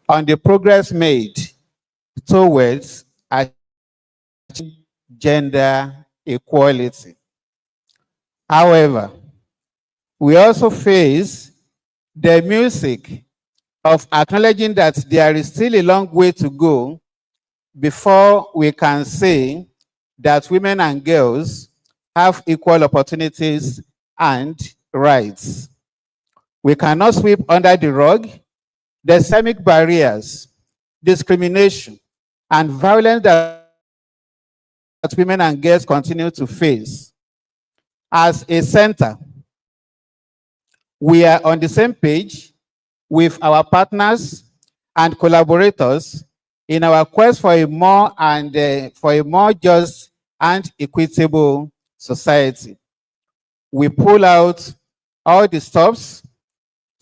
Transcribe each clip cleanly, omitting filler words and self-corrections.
On the progress made towards gender equality. However, we also face the music of acknowledging that there is still a long way to go before we can say that women and girls have equal opportunities and rights. We cannot sweep under the rug the systemic barriers, discrimination, and violence that women and girls continue to face. As a center, we are on the same page with our partners and collaborators in our quest for a more just and equitable society. We pull out all the stops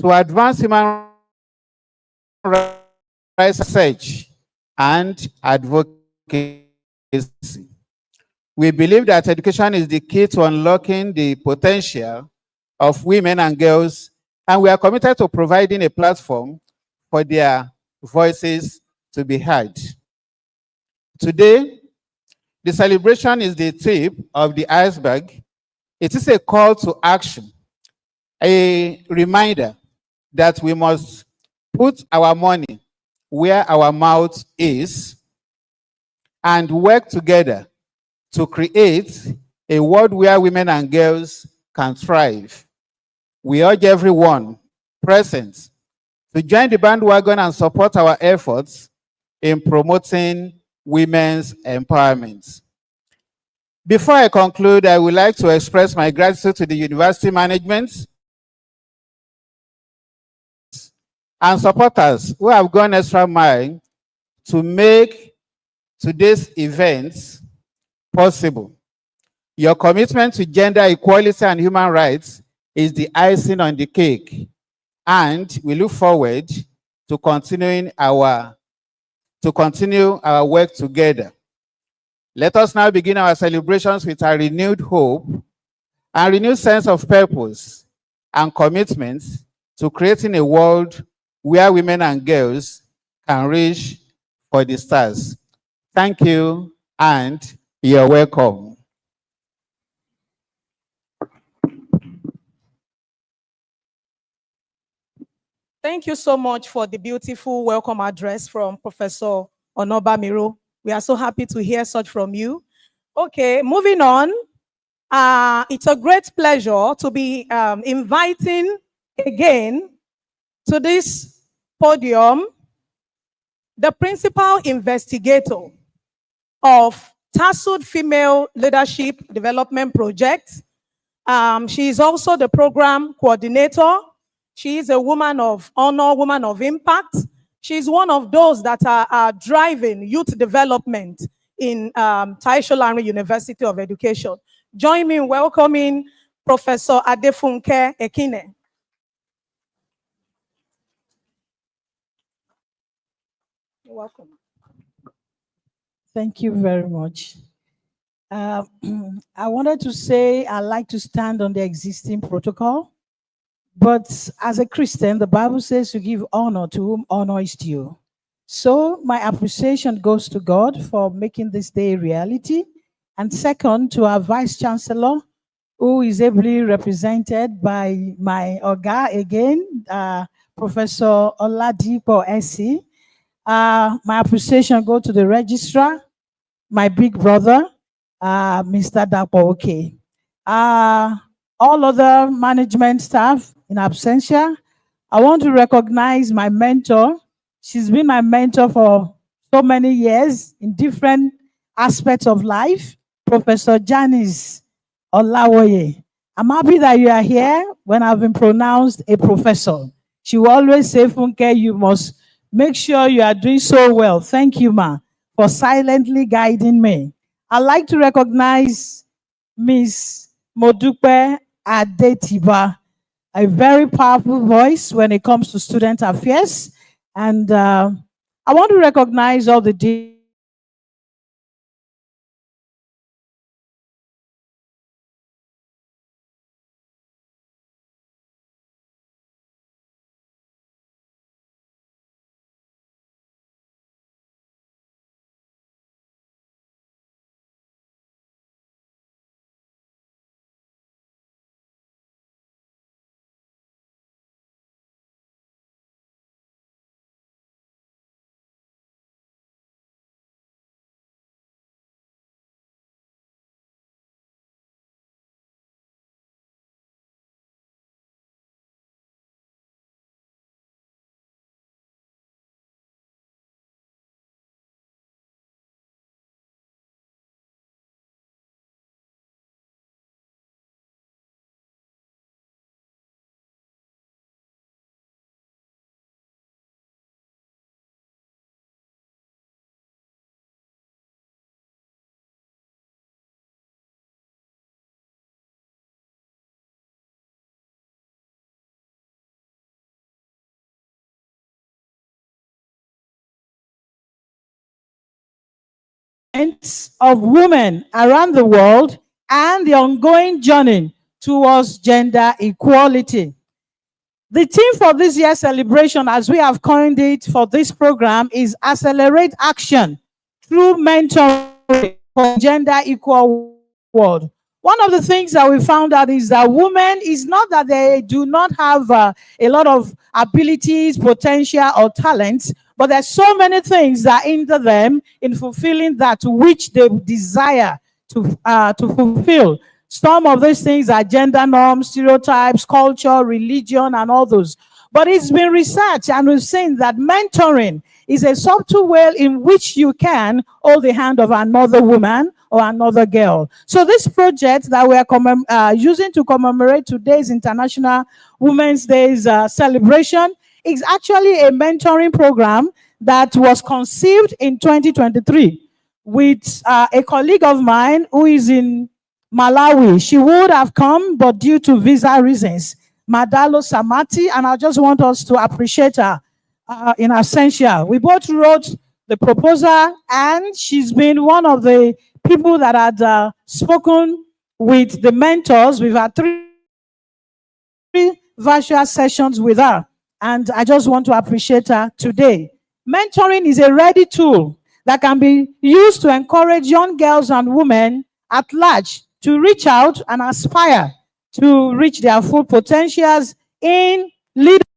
to advance human rights research and advocacy. We believe that education is the key to unlocking the potential of women and girls, and we are committed to providing a platform for their voices to be heard. Today, the celebration is the tip of the iceberg. It is a call to action, a reminder that we must put our money where our mouth is and work together to create a world where women and girls can thrive. We urge everyone present to join the bandwagon and support our efforts in promoting women's empowerment. Before I conclude, I would like to express my gratitude to the university management and supporters who have gone extra mile to make today's event possible. Your commitment to gender equality and human rights is the icing on the cake, and we look forward to continue our work together. Let us now begin our celebrations with a renewed hope and renewed sense of purpose and commitment to creating a world where women and girls can reach for the stars. Thank you, and you're welcome. Thank you so much for the beautiful welcome address from Professor Onobamiro. We are so happy to hear such from you. Okay, moving on. It's a great pleasure to be inviting again to this podium the principal investigator of TASUED Female Leadership Development Project. She is also the program coordinator. She is a woman of honor, woman of impact. She's one of those that are driving youth development in Taisho University of Education. Join me in welcoming Professor Adefunke Ekine. You're welcome. Thank you very much. I wanted to say I'd like to stand on the existing protocol, but as a Christian, the Bible says to give honor to whom honor is due. So my appreciation goes to God for making this day a reality. And second, to our Vice Chancellor, who is ably represented by my Oga again, Professor Oladipo Esi. My appreciation goes to the registrar, my big brother, Mr. Dapo Oke. All other management staff in absentia. I want to recognize my mentor. She's been my mentor for so many years in different aspects of life, Professor Janice Olawoye. I'm happy that you are here when I've been pronounced a professor. She will always say, Funke, you must make sure you are doing so well. Thank you, ma, for silently guiding me. I'd like to recognize Miss Modupe Adetiba, a very powerful voice when it comes to student affairs. And I want to recognize all the of women around the world and the ongoing journey towards gender equality. The theme for this year's celebration, as we have coined it for this program, is Accelerate Action Through Mentoring for Gender Equal World. One of the things that we found out is that women, is not that they do not have a lot of abilities, potential, or talents, but there's so many things that hinder them in fulfilling that which they desire to fulfill. Some of these things are gender norms, stereotypes, culture, religion, and all those. But it's been researched, and we've seen that mentoring is a subtle way in which you can hold the hand of another woman or another girl. So this project that we are using to commemorate today's International Women's Day celebration is actually a mentoring program that was conceived in 2023 with a colleague of mine who is in Malawi. She would have come, but due to visa reasons, Madalo Samati, and I just want us to appreciate her in absentia. We both wrote the proposal, and she's been one of the people that had spoken with the mentors. We've had 3 virtual sessions with her, and I just want to appreciate her today. Mentoring is a ready tool that can be used to encourage young girls and women at large to reach out and aspire to reach their full potentials in leadership.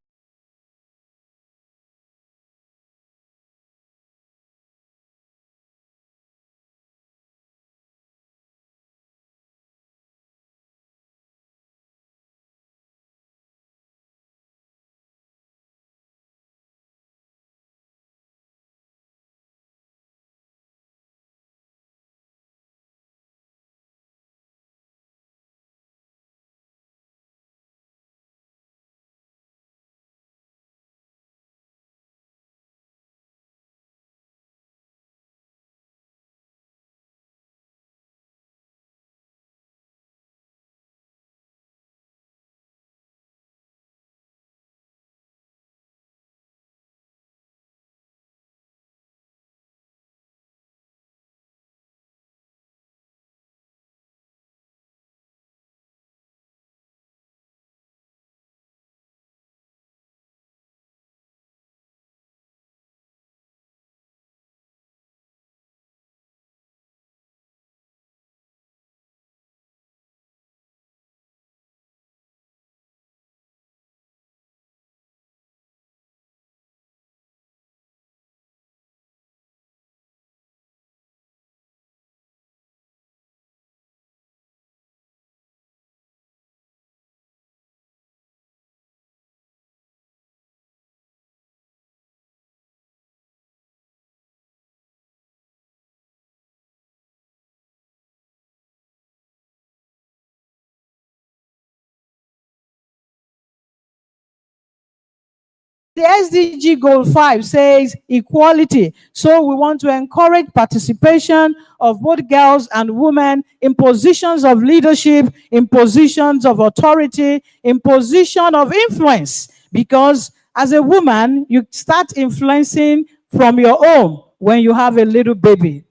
The SDG Goal 5 says equality. So we want to encourage participation of both girls and women in positions of leadership, in positions of authority, in position of influence. Because as a woman, you start influencing from your own when you have a little baby.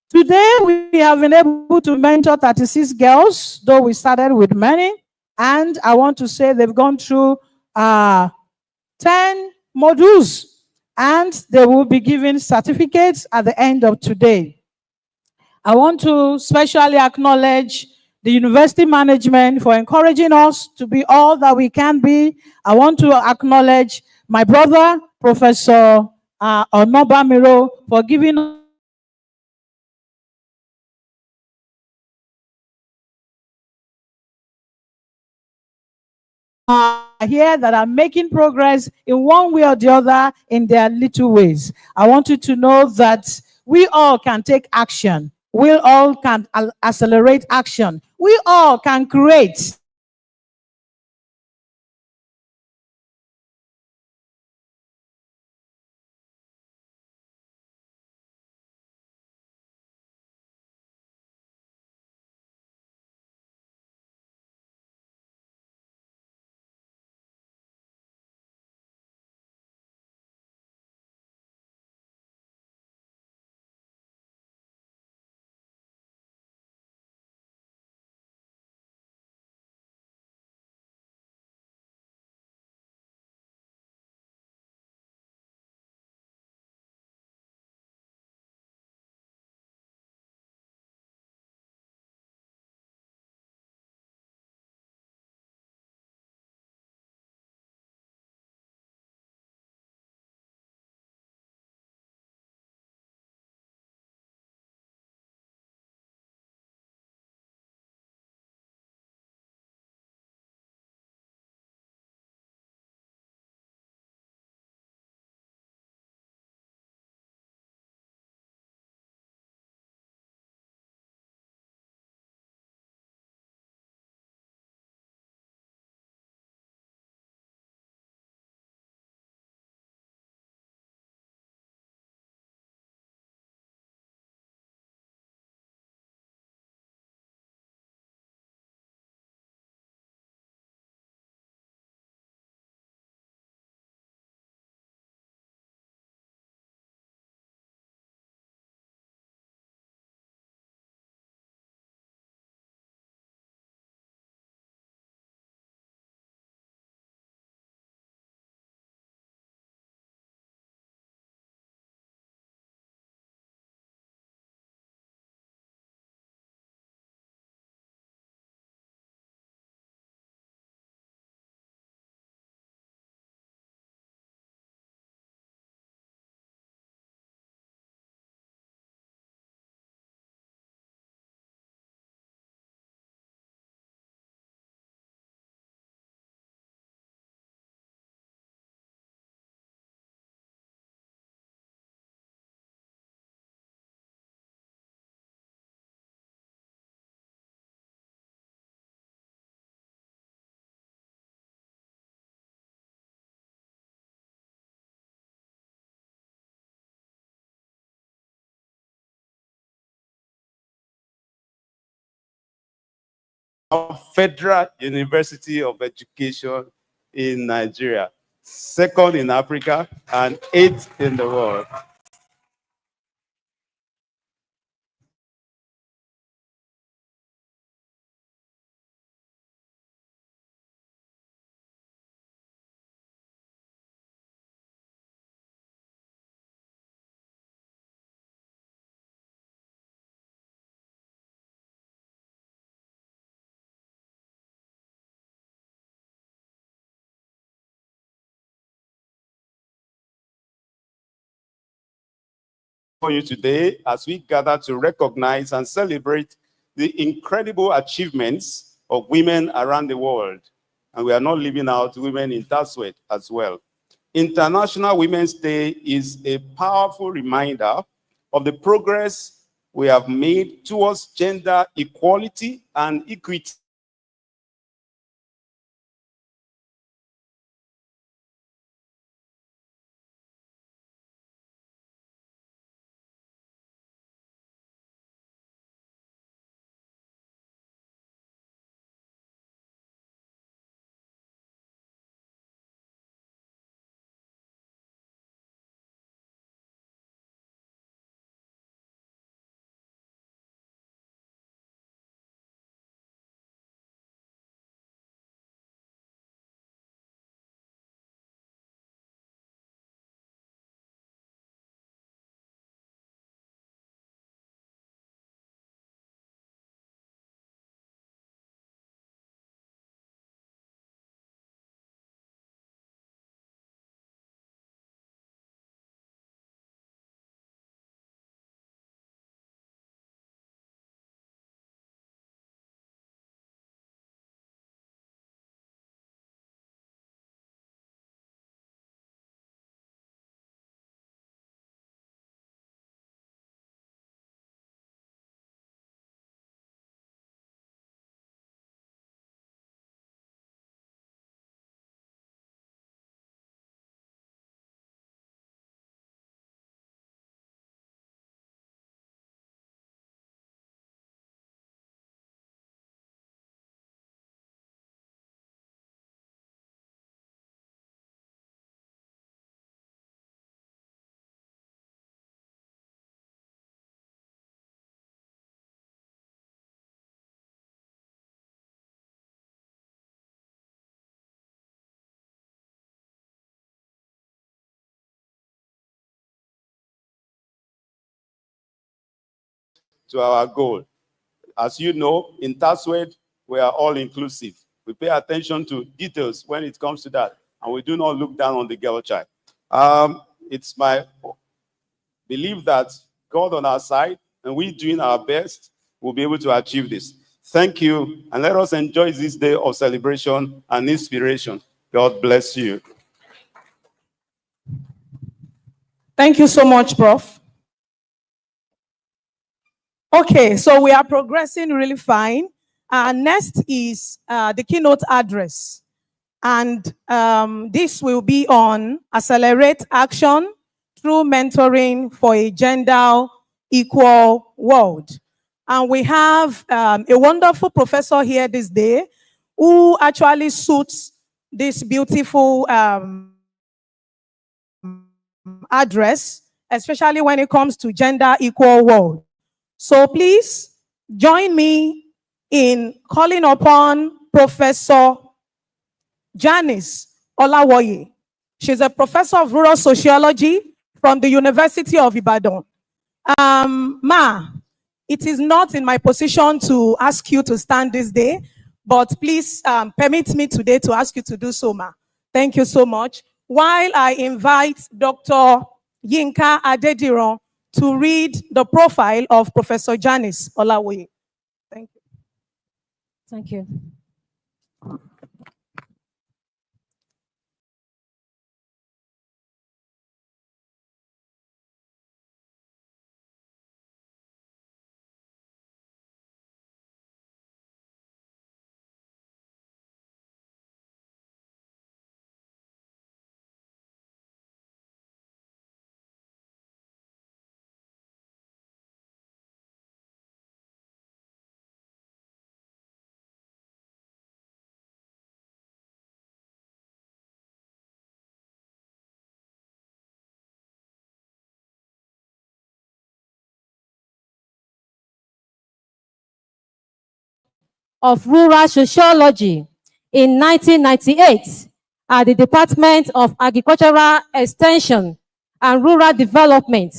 Today, we have been able to mentor 36 girls, though we started with many. And I want to say they've gone through 10 modules, and they will be given certificates at the end of today. I want to specially acknowledge the university management for encouraging us to be all that we can be. I want to acknowledge my brother, Professor Onoba Miro, for giving here that are making progress in one way or the other in their little ways. I want you to know that we all can take action. We all can accelerate action. We all can create. Federal University of Education in Nigeria, second in Africa and 8th in the world. For you today as we gather to recognize and celebrate the incredible achievements of women around the world. And we are not leaving out women in TASUED as well. International Women's Day is a powerful reminder of the progress we have made towards gender equality and equity. to our goal. As you know, in TASUED, we are all inclusive. We pay attention to details when it comes to that, and we do not look down on the girl child. It's my belief that God on our side, and we doing our best, will be able to achieve this. Thank you, and let us enjoy this day of celebration and inspiration. God bless you. Thank you so much, Prof. Okay, so we are progressing really fine. Next is the keynote address. And this will be on accelerate action through mentoring for a gender equal world. And we have a wonderful professor here this day who actually suits this beautiful address, especially when it comes to gender equal world. So please join me in calling upon Professor Janice Olawoye. She's a professor of rural sociology from the University of Ibadan. Ma, it is not in my position to ask you to stand this day, but please permit me today to ask you to do so, ma. Thank you so much. While I invite Dr. Yinka Adediran to read the profile of Professor Janice Olawoye. Thank you. Thank you. Of rural sociology in 1998 at the Department of Agricultural Extension and Rural Development.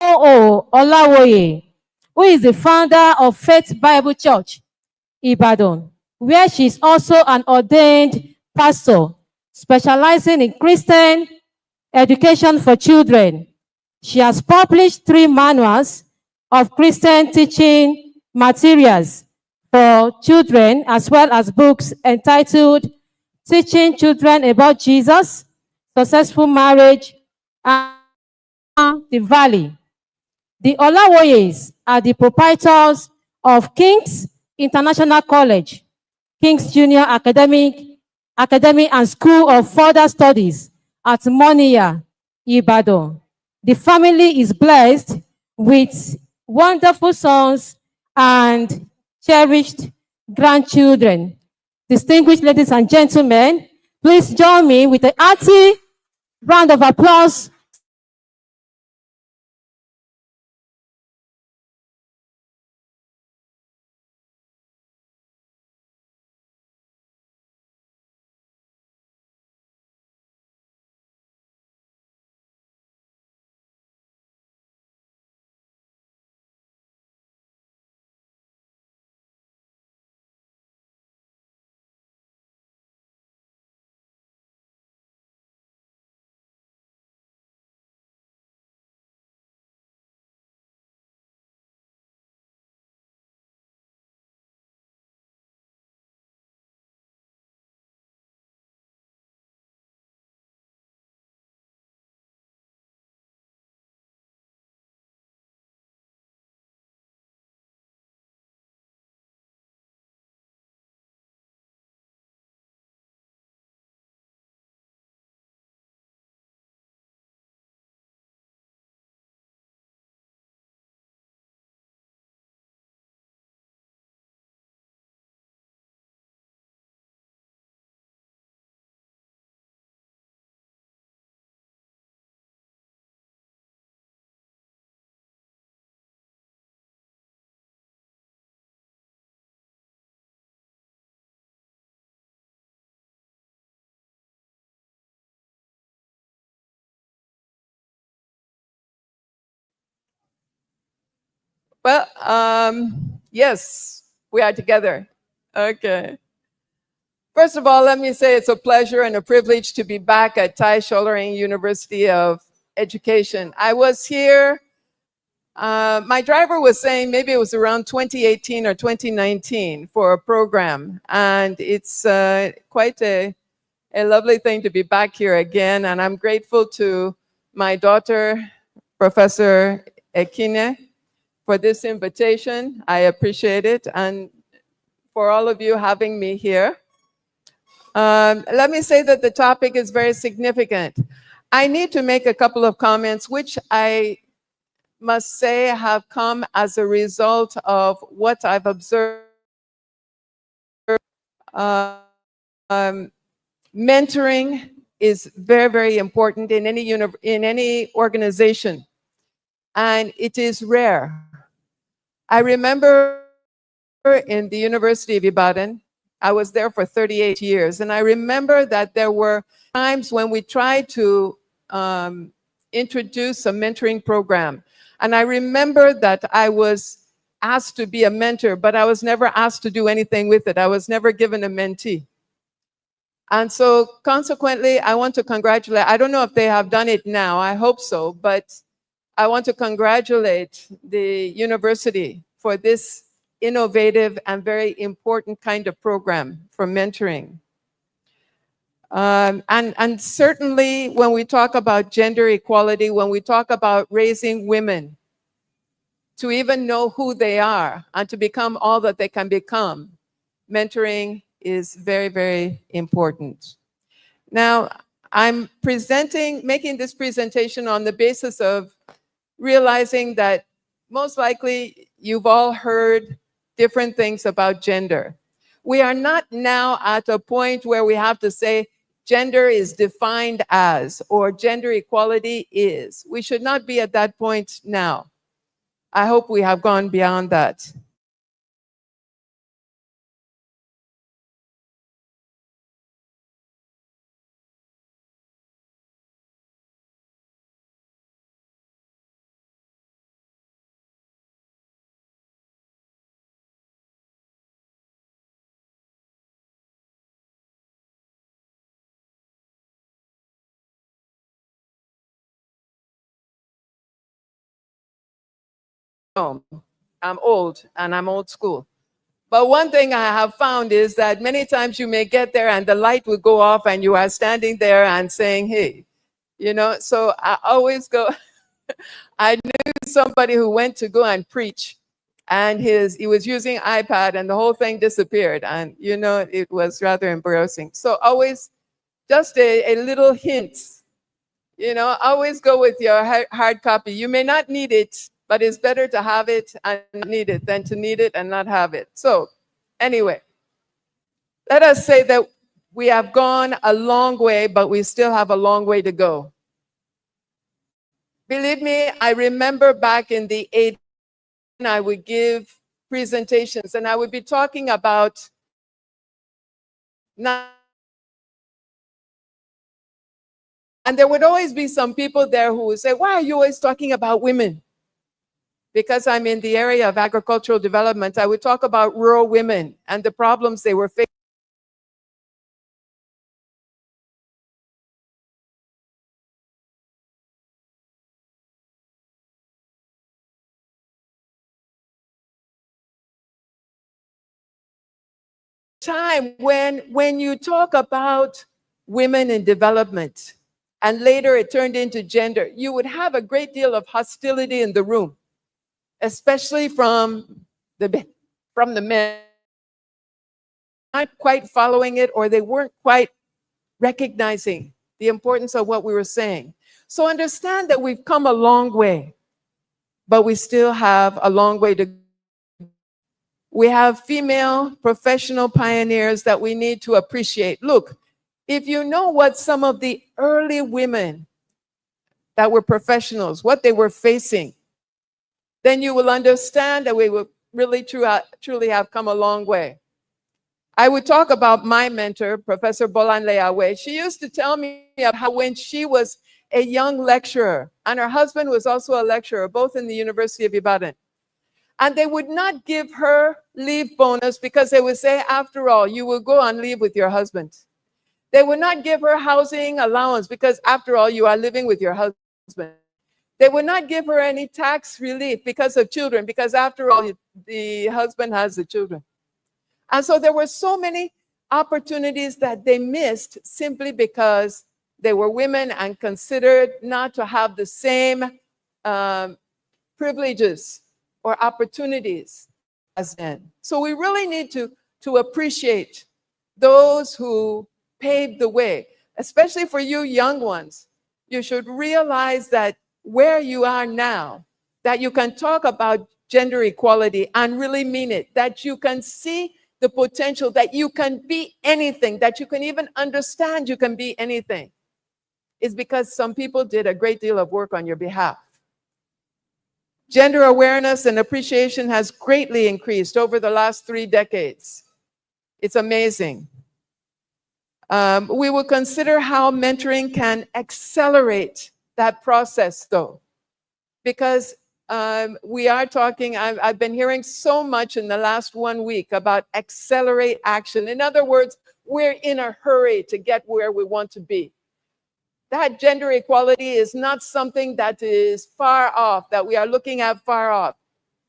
Olawoye, who is the founder of Faith Bible Church, Ibadan, where she is also an ordained pastor, specializing in Christian education for children. She has published 3 manuals of Christian teaching materials for children, as well as books entitled Teaching Children About Jesus, Successful Marriage, and the Valley. The Olawoyes are the proprietors of King's International College, King's Junior Academy and School of Further Studies at Moniya, Ibadan. The family is blessed with wonderful sons and cherished grandchildren. Distinguished ladies and gentlemen, please join me with a hearty round of applause Well, yes, we are together. Okay. First of all, let me say it's a pleasure and a privilege to be back at Tai Schollering University of Education. I was here, my driver was saying maybe it was around 2018 or 2019 for a program. And it's quite a lovely thing to be back here again. And I'm grateful to my daughter, Professor Ekine, for this invitation. I appreciate it. And for all of you having me here. Let me say that the topic is very significant. I need to make a couple of comments, which I must say have come as a result of what I've observed. Mentoring is very, very important in any organization, and it is rare. I remember in the University of Ibadan, I was there for 38 years, and I remember that there were times when we tried to introduce a mentoring program. And I remember that I was asked to be a mentor, but I was never asked to do anything with it. I was never given a mentee. And so consequently, I want to congratulate, I don't know if they have done it now, I hope so, but I want to congratulate the university for this innovative and very important kind of program for mentoring. And certainly when we talk about gender equality, when we talk about raising women to even know who they are and to become all that they can become, mentoring is very, very important. Now, I'm making this presentation on the basis of realizing that most likely you've all heard different things about gender. We are not now at a point where we have to say gender is defined as or gender equality is. We should not be at that point now. I hope we have gone beyond that. I'm old and I'm old school. But one thing I have found is that many times you may get there and the light will go off and you are standing there and saying, hey, so I always go, I knew somebody who went to go and preach and he was using iPad and the whole thing disappeared. And, it was rather embarrassing. So always just a little hint, always go with your hard copy. You may not need it, but it's better to have it and need it than to need it and not have it. So anyway, let us say that we have gone a long way, but we still have a long way to go. Believe me, I remember back in the 80s, I would give presentations and I would be talking about and there would always be some people there who would say, why are you always talking about women? Because I'm in the area of agricultural development, I would talk about rural women and the problems they were facing. Time when you talk about women in development and later it turned into gender, you would have a great deal of hostility in the room, especially from the men not quite following it or they weren't quite recognizing the importance of what we were saying. So understand that we've come a long way, but we still have a long way to go. We have female professional pioneers that we need to appreciate. Look, if you know what some of the early women that were professionals, what they were facing, then you will understand that we will really truly have come a long way. I would talk about my mentor, Professor Bolanle Awe. She used to tell me about how when she was a young lecturer, and her husband was also a lecturer, both in the University of Ibadan, And they would not give her leave bonus because they would say, after all, you will go on leave with your husband. They would not give her housing allowance because, after all, you are living with your husband. They would not give her any tax relief because of children, because, after all, the husband has the children. And so there were so many opportunities that they missed simply because they were women and considered not to have the same privileges or opportunities as men. So we really need to appreciate those who paved the way, especially for you young ones. You should realize that where you are now, that you can talk about gender equality and really mean it, that you can see the potential, that you can be anything, that you can even understand you can be anything, is because some people did a great deal of work on your behalf. Gender awareness and appreciation has greatly increased over the last 3 decades. It's amazing. We will consider how mentoring can accelerate that process, though, because we are talking, I've been hearing so much in the last 1 week about accelerate action. In other words, we're in a hurry to get where we want to be. That gender equality is not something that is far off, that we are looking at far off.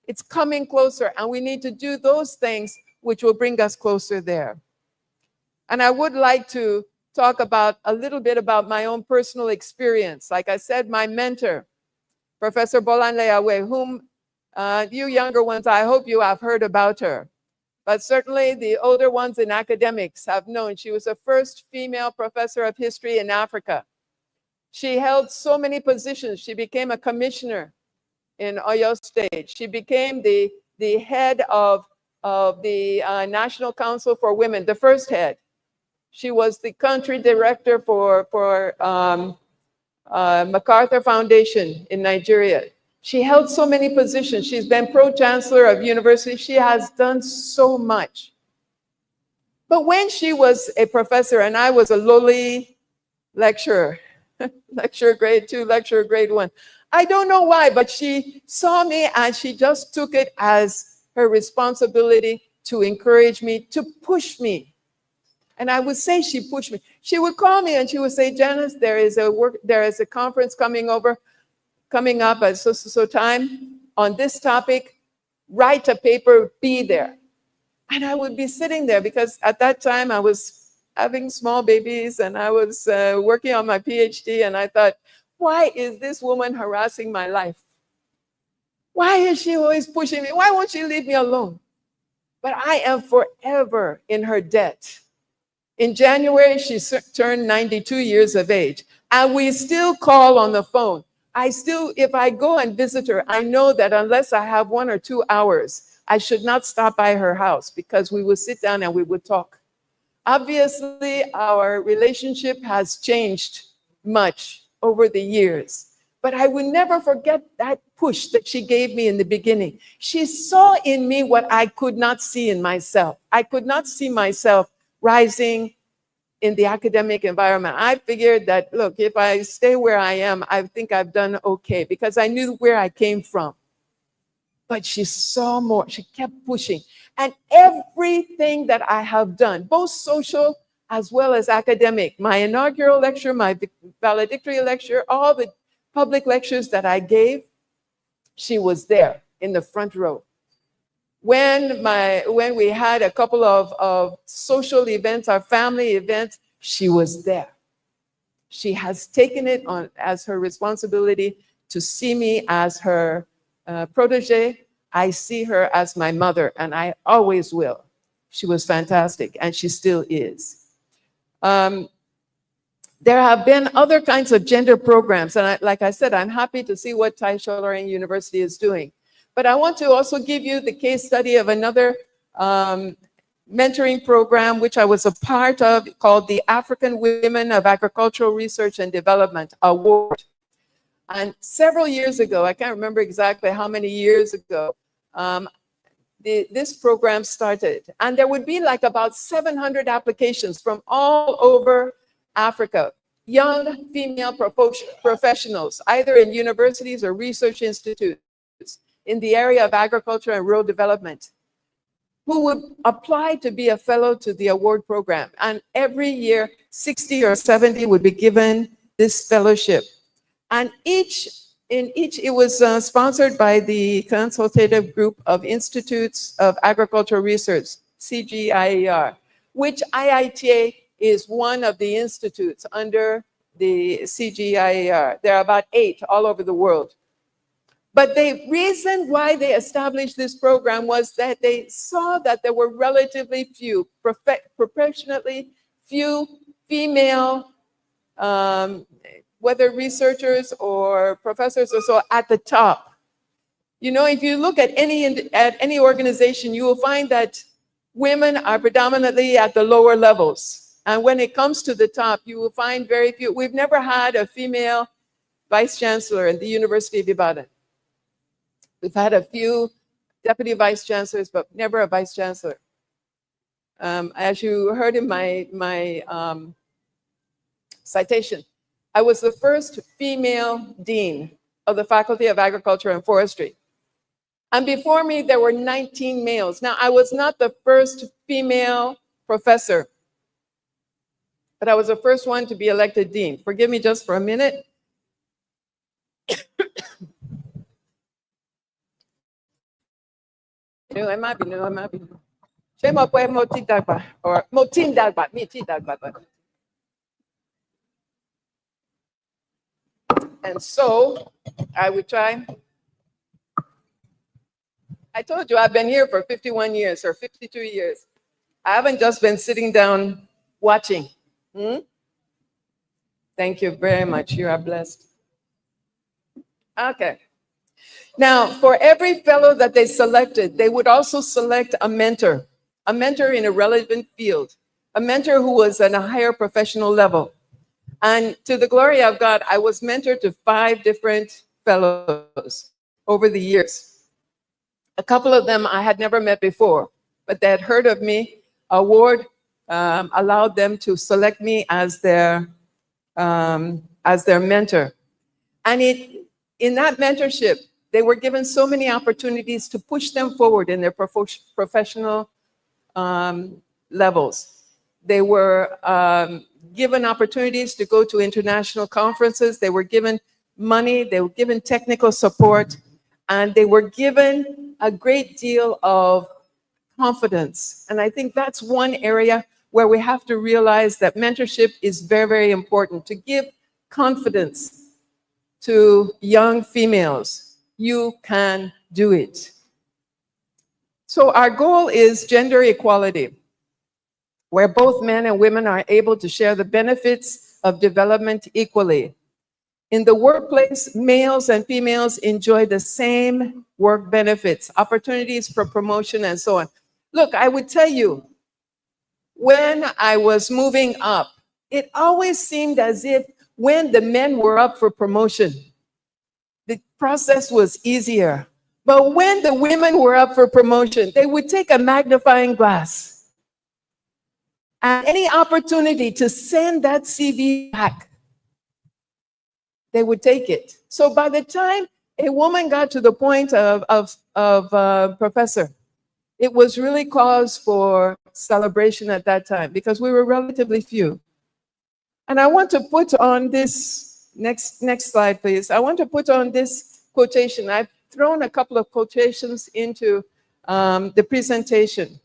It's coming closer, and we need to do those things which will bring us closer there. And I would like to talk about a little bit about my own personal experience. Like I said, my mentor, Professor Bolanle Awe, whom you younger ones, I hope you have heard about her. But certainly the older ones in academics have known. She was the first female professor of history in Africa. She held so many positions. She became a commissioner in Oyo State. She became the head of the National Council for Women, the first head. She was the country director for MacArthur Foundation in Nigeria. She held so many positions. She's been pro-chancellor of university. She has done so much. But when she was a professor and I was a lowly lecturer, lecturer grade 2, lecturer grade 1, I don't know why, but she saw me and she just took it as her responsibility to encourage me, to push me. And I would say she pushed me. She would call me and she would say, Janice, there is a conference coming up at so time on this topic. Write a paper, be there. And I would be sitting there because at that time I was having small babies and I was working on my PhD, and I thought, why is this woman harassing my life? Why is she always pushing me? Why won't she leave me alone? But I am forever in her debt. In January, she turned 92 years of age, and we still call on the phone. If I go and visit her, I know that unless I have 1 or 2 hours, I should not stop by her house because we would sit down and we would talk. Obviously, our relationship has changed much over the years, but I will never forget that push that she gave me in the beginning. She saw in me what I could not see in myself. I could not see myself rising in the academic environment. I figured that, look, if I stay where I am, I think I've done okay because I knew where I came from. But she saw more. She kept pushing. And everything that I have done, both social as well as academic, my inaugural lecture, my valedictory lecture, all the public lectures that I gave, she was there in the front row. When we had a couple of social events, our family events, she was there. She has taken it on as her responsibility to see me as her protege. I see her as my mother, and I always will. She was fantastic, and she still is. There have been other kinds of gender programs, and like I said, I'm happy to see what Taisho Lorraine University is doing. But I want to also give you the case study of another mentoring program, which I was a part of, called the African Women of Agricultural Research and Development Award. And several years ago, I can't remember exactly how many years ago, this program started. And there would be like about 700 applications from all over Africa, young female professionals, either in universities or research institutes. in the area of agriculture and rural development who would apply to be a fellow to the award program. And every year, 60 or 70 would be given this fellowship. And it was sponsored by the Consultative Group of Institutes of Agricultural Research, CGIAR, which IITA is one of the institutes under the CGIAR. There are about 8 all over the world. But the reason why they established this program was that they saw that there were relatively few, proportionately few female, whether researchers or professors or so, at the top. You know, if you look at any organization, you will find that women are predominantly at the lower levels. And when it comes to the top, you will find very few. We've never had a female vice chancellor at the University of Ibadan. We've had a few deputy vice chancellors, but never a vice chancellor. As you heard in my citation, I was the first female dean of the Faculty of Agriculture and Forestry. And before me, there were 19 males. Now, I was not the first female professor, but I was the first one to be elected dean. Forgive me just for a minute. And so I would try. I told you I've been here for 51 years or 52 years. I haven't just been sitting down watching. Thank you very much. You are blessed. Okay. Now, for every fellow that they selected, they would also select a mentor in a relevant field, a mentor who was at a higher professional level. And to the glory of God, I was mentored to 5 different fellows over the years. A couple of them I had never met before, but they had heard of me. Award allowed them to select me as their mentor. And in that mentorship, they were given so many opportunities to push them forward in their professional levels. They were given opportunities to go to international conferences. They were given money. They were given technical support. And they were given a great deal of confidence. And I think that's one area where we have to realize that mentorship is very, very important, to give confidence to young females. You can do it. So our goal is gender equality, where both men and women are able to share the benefits of development equally. In the workplace, males and females enjoy the same work benefits, opportunities for promotion, and so on. Look, I would tell you, when I was moving up, it always seemed as if when the men were up for promotion, the process was easier. But when the women were up for promotion, they would take a magnifying glass and any opportunity to send that CV back, they would take it. So by the time a woman got to the point of professor, it was really cause for celebration at that time because we were relatively few. And I want to put on this, next slide, please. I want to put on this quotation. I've thrown a couple of quotations into the presentation.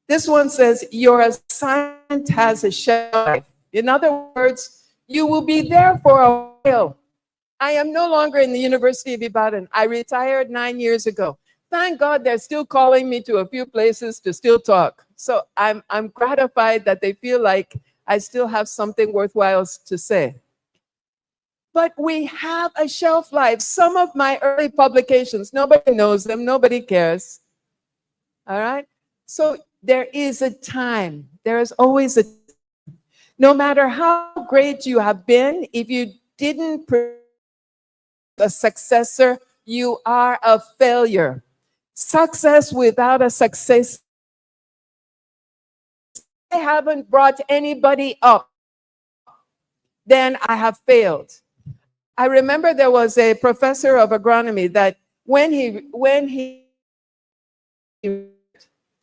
This one says, your assignment has a shelf life. In other words, you will be there for a while. I am no longer in the University of Ibadan. I retired 9 years ago. Thank God they're still calling me to a few places to still talk. So I'm gratified that they feel like I still have something worthwhile to say. But we have a shelf life. Some of my early publications, nobody knows them, nobody cares. All right? So there is a time. There is always a time. No matter how great you have been, if you didn't produce a successor, you are a failure. Success without a success. I haven't brought anybody up, then I have failed. I remember there was a professor of agronomy that when he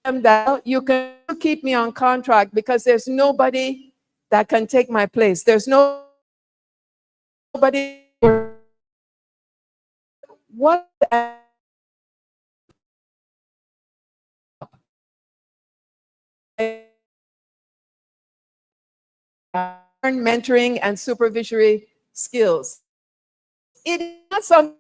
that you can keep me on contract because there's nobody that can take my place. There's nobody. What mentoring and supervisory skills. It is not something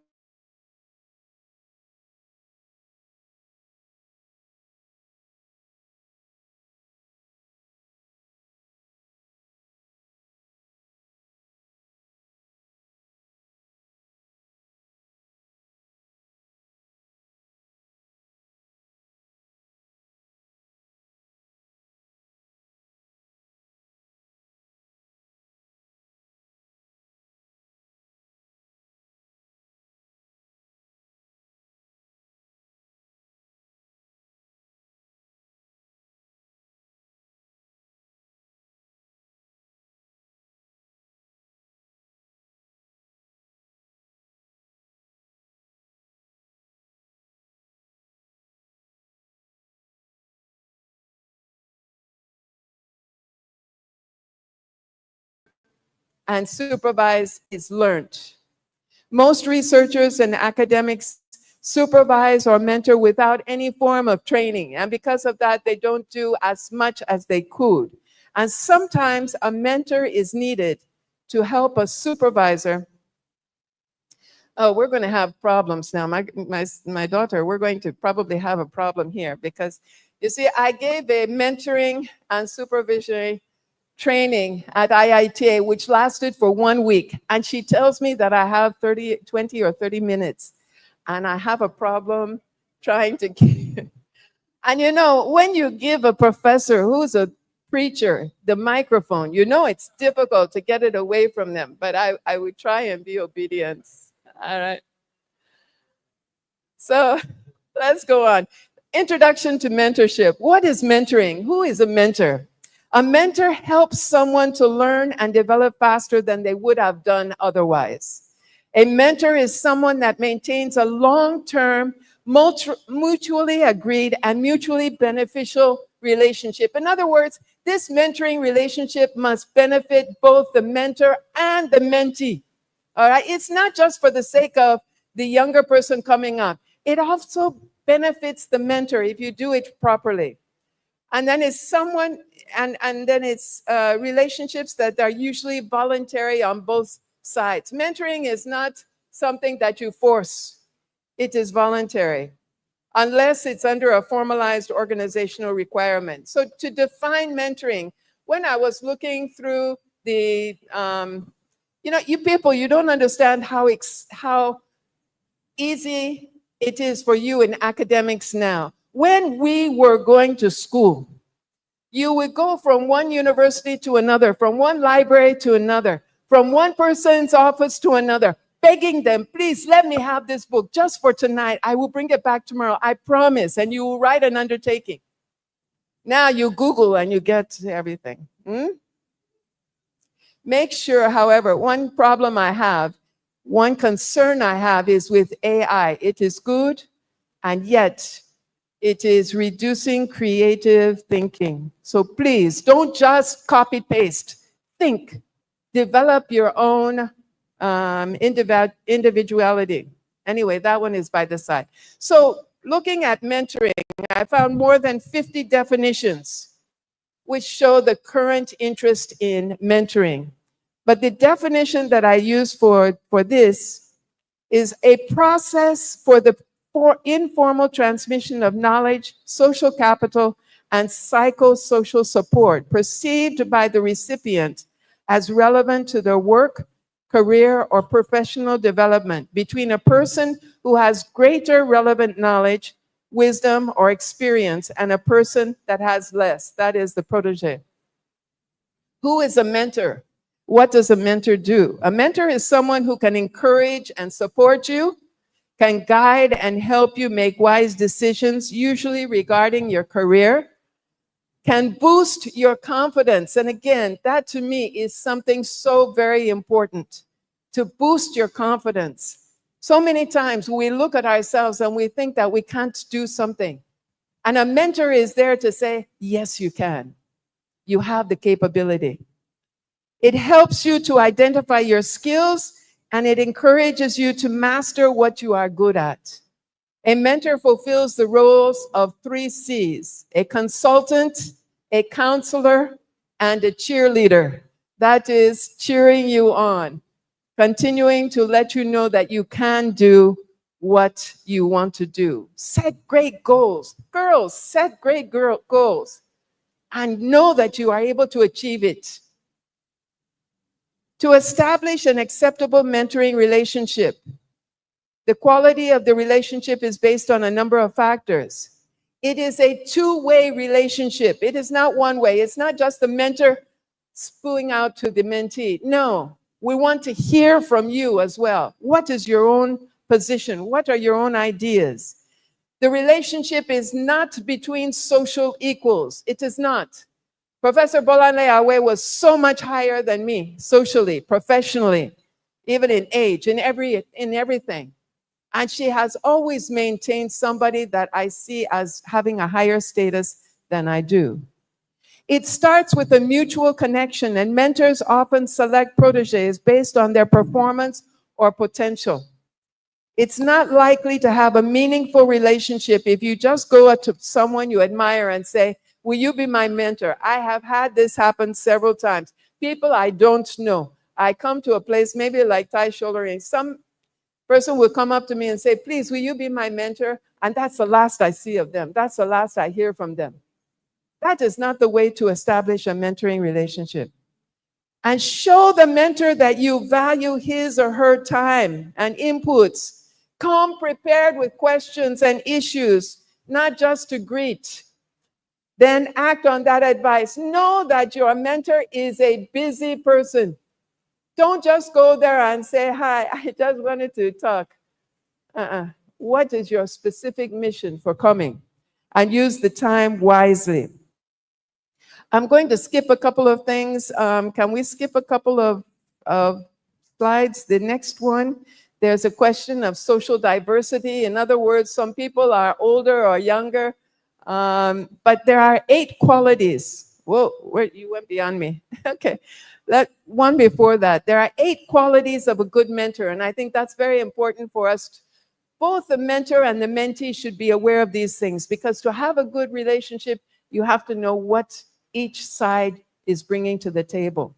and supervise is learned. Most researchers and academics supervise or mentor without any form of training. And because of that, they don't do as much as they could. And sometimes a mentor is needed to help a supervisor. Oh, we're going to have problems now. My daughter, we're going to probably have a problem here because, you see, I gave a mentoring and supervisory training at IITA, which lasted for 1 week. And she tells me that I have 20 or 30 minutes. And I have a problem trying to get. And you know, when you give a professor who's a preacher the microphone, you know it's difficult to get it away from them. But I would try and be obedient. All right. So let's go on. Introduction to mentorship. What is mentoring? Who is a mentor? A mentor helps someone to learn and develop faster than they would have done otherwise. A mentor is someone that maintains a long-term, mutually agreed and mutually beneficial relationship. In other words, this mentoring relationship must benefit both the mentor and the mentee. All right, it's not just for the sake of the younger person coming up. It also benefits the mentor if you do it properly. And then it's someone, and then it's relationships that are usually voluntary on both sides. Mentoring is not something that you force. It is voluntary, unless it's under a formalized organizational requirement. So to define mentoring, when I was looking through the, you know, you people, you don't understand how easy it is for you in academics now. When we were going to school, you would go from one university to another, from one library to another, from one person's office to another, begging them, please let me have this book just for tonight. I will bring it back tomorrow, I promise. And you will write an undertaking. Now you Google and you get everything. Make sure, however, one problem I have, one concern I have is with AI. It is good, and yet it is reducing creative thinking. So please don't just copy paste. Think, develop your own individuality. Anyway, that one is by the side. So looking at mentoring, I found more than 50 definitions which show the current interest in mentoring. But the definition that I use for this is a process for the informal transmission of knowledge, social capital, and psychosocial support perceived by the recipient as relevant to their work, career, or professional development between a person who has greater relevant knowledge, wisdom, or experience and a person that has less. That is the protege. Who is a mentor? What does a mentor do? A mentor is someone who can encourage and support you, can guide and help you make wise decisions, usually regarding your career, can boost your confidence. And again, that to me is something so very important, to boost your confidence. So many times we look at ourselves and we think that we can't do something. And a mentor is there to say, yes, you can. You have the capability. It helps you to identify your skills and it encourages you to master what you are good at. A mentor fulfills the roles of 3 C's: a consultant, a counselor, and a cheerleader. That is cheering you on, continuing to let you know that you can do what you want to do. Set great goals. Girls, set great goals and know that you are able to achieve it. To establish an acceptable mentoring relationship, the quality of the relationship is based on a number of factors. It is a two-way relationship. It is not one way. It's not just the mentor spewing out to the mentee. No, we want to hear from you as well. What is your own position? What are your own ideas? The relationship is not between social equals. It is not. Professor Bolanle Awe was so much higher than me, socially, professionally, even in age, in everything. And she has always maintained somebody that I see as having a higher status than I do. It starts with a mutual connection, and mentors often select proteges based on their performance or potential. It's not likely to have a meaningful relationship if you just go up to someone you admire and say, will you be my mentor? I have had this happen several times. People I don't know. I come to a place, maybe like Thai shouldering, some person will come up to me and say, please, will you be my mentor? And that's the last I see of them. That's the last I hear from them. That is not the way to establish a mentoring relationship. And show the mentor that you value his or her time and inputs. Come prepared with questions and issues, not just to greet. Then act on that advice. Know that your mentor is a busy person. Don't just go there and say, hi, I just wanted to talk. What is your specific mission for coming? And use the time wisely. I'm going to skip a couple of things. Can we skip a couple of slides? The next one, there's a question of social diversity. In other words, some people are older or younger, but there are 8 qualities. Whoa, you went beyond me. Okay, one before that. There are 8 qualities of a good mentor, and I think that's very important for us. Both the mentor and the mentee should be aware of these things, because to have a good relationship, you have to know what each side is bringing to the table.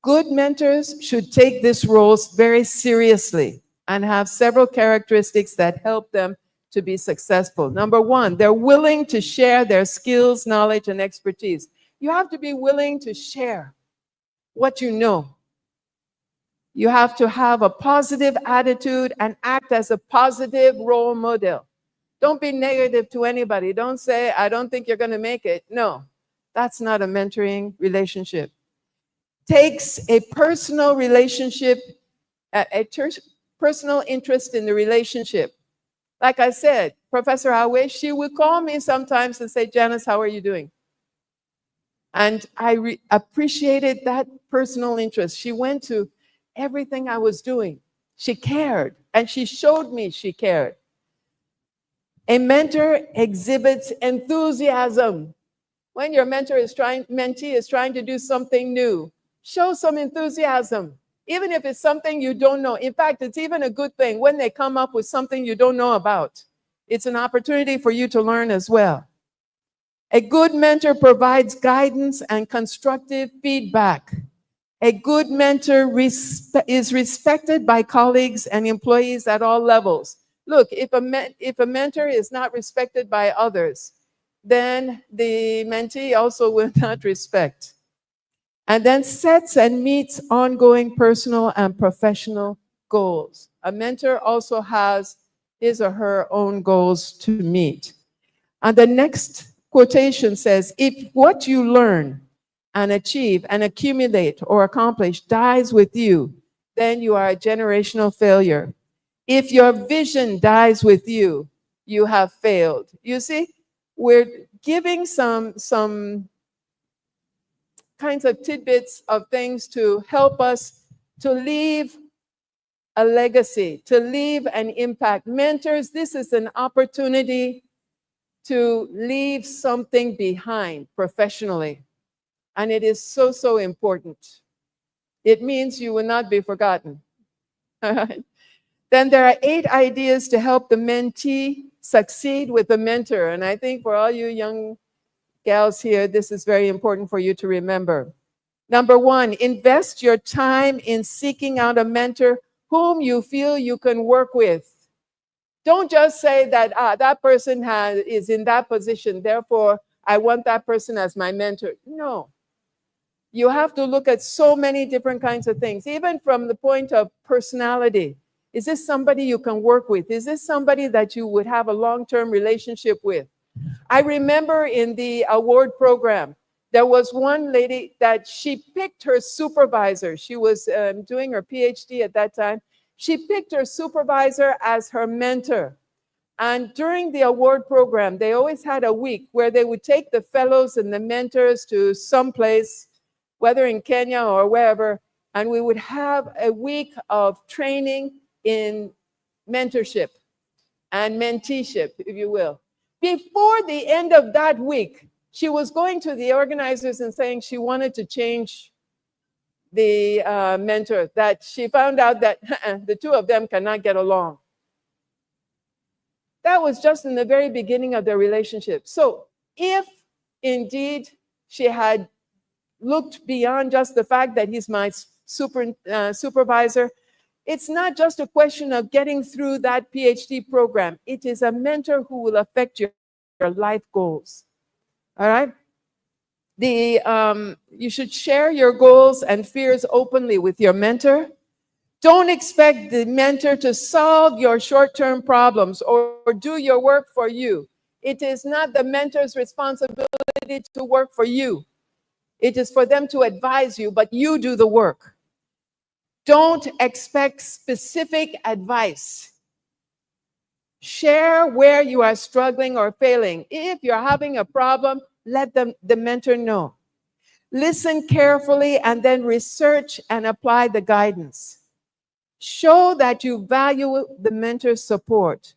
Good mentors should take these roles very seriously and have several characteristics that help them to be successful. Number 1, they're willing to share their skills, knowledge, and expertise. You have to be willing to share what you know. You have to have a positive attitude and act as a positive role model. Don't be negative to anybody. Don't say, I don't think you're going to make it. No, that's not a mentoring relationship. Takes a personal relationship, personal interest in the relationship. Like I said, Professor Awe, she would call me sometimes and say, Janice, how are you doing? And I appreciated that personal interest. She went to everything I was doing. She cared, and she showed me she cared. A mentor exhibits enthusiasm. When your mentee is trying to do something new, show some enthusiasm, even if it's something you don't know. In fact, it's even a good thing when they come up with something you don't know about. It's an opportunity for you to learn as well. A good mentor provides guidance and constructive feedback. A good mentor is respected by colleagues and employees at all levels. Look, if a mentor is not respected by others, then the mentee also will not respect. And then sets and meets ongoing personal and professional goals. A mentor also has his or her own goals to meet. And the next quotation says, if what you learn and achieve and accumulate or accomplish dies with you, then you are a generational failure. If your vision dies with you, you have failed. You see, we're giving some kinds of tidbits of things to help us to leave a legacy, to leave an impact. Mentors, this is an opportunity to leave something behind professionally. And it is so, so important. It means you will not be forgotten. All right. Then there are 8 ideas to help the mentee succeed with the mentor. And I think for all you young gals here, this is very important for you to remember. Number 1, invest your time in seeking out a mentor whom you feel you can work with. Don't just say that that person is in that position, therefore I want that person as my mentor. No. You have to look at so many different kinds of things, even from the point of personality. Is this somebody you can work with? Is this somebody that you would have a long-term relationship with? I remember in the award program, there was one lady that she picked her supervisor. She was doing her PhD at that time. She picked her supervisor as her mentor. And during the award program, they always had a week where they would take the fellows and the mentors to some place, whether in Kenya or wherever, and we would have a week of training in mentorship and menteeship, if you will. Before the end of that week, she was going to the organizers and saying she wanted to change the mentor, that she found out that the two of them cannot get along. That was just in the very beginning of their relationship. So if indeed she had looked beyond just the fact that he's my supervisor, it's not just a question of getting through that PhD program. It is a mentor who will affect your life goals. All right? You should share your goals and fears openly with your mentor. Don't expect the mentor to solve your short-term problems or do your work for you. It is not the mentor's responsibility to work for you. It is for them to advise you, but you do the work. Don't expect specific advice. Share where you are struggling or failing. If you're having a problem, let the mentor know. Listen carefully and then research and apply the guidance. Show that you value the mentor's support.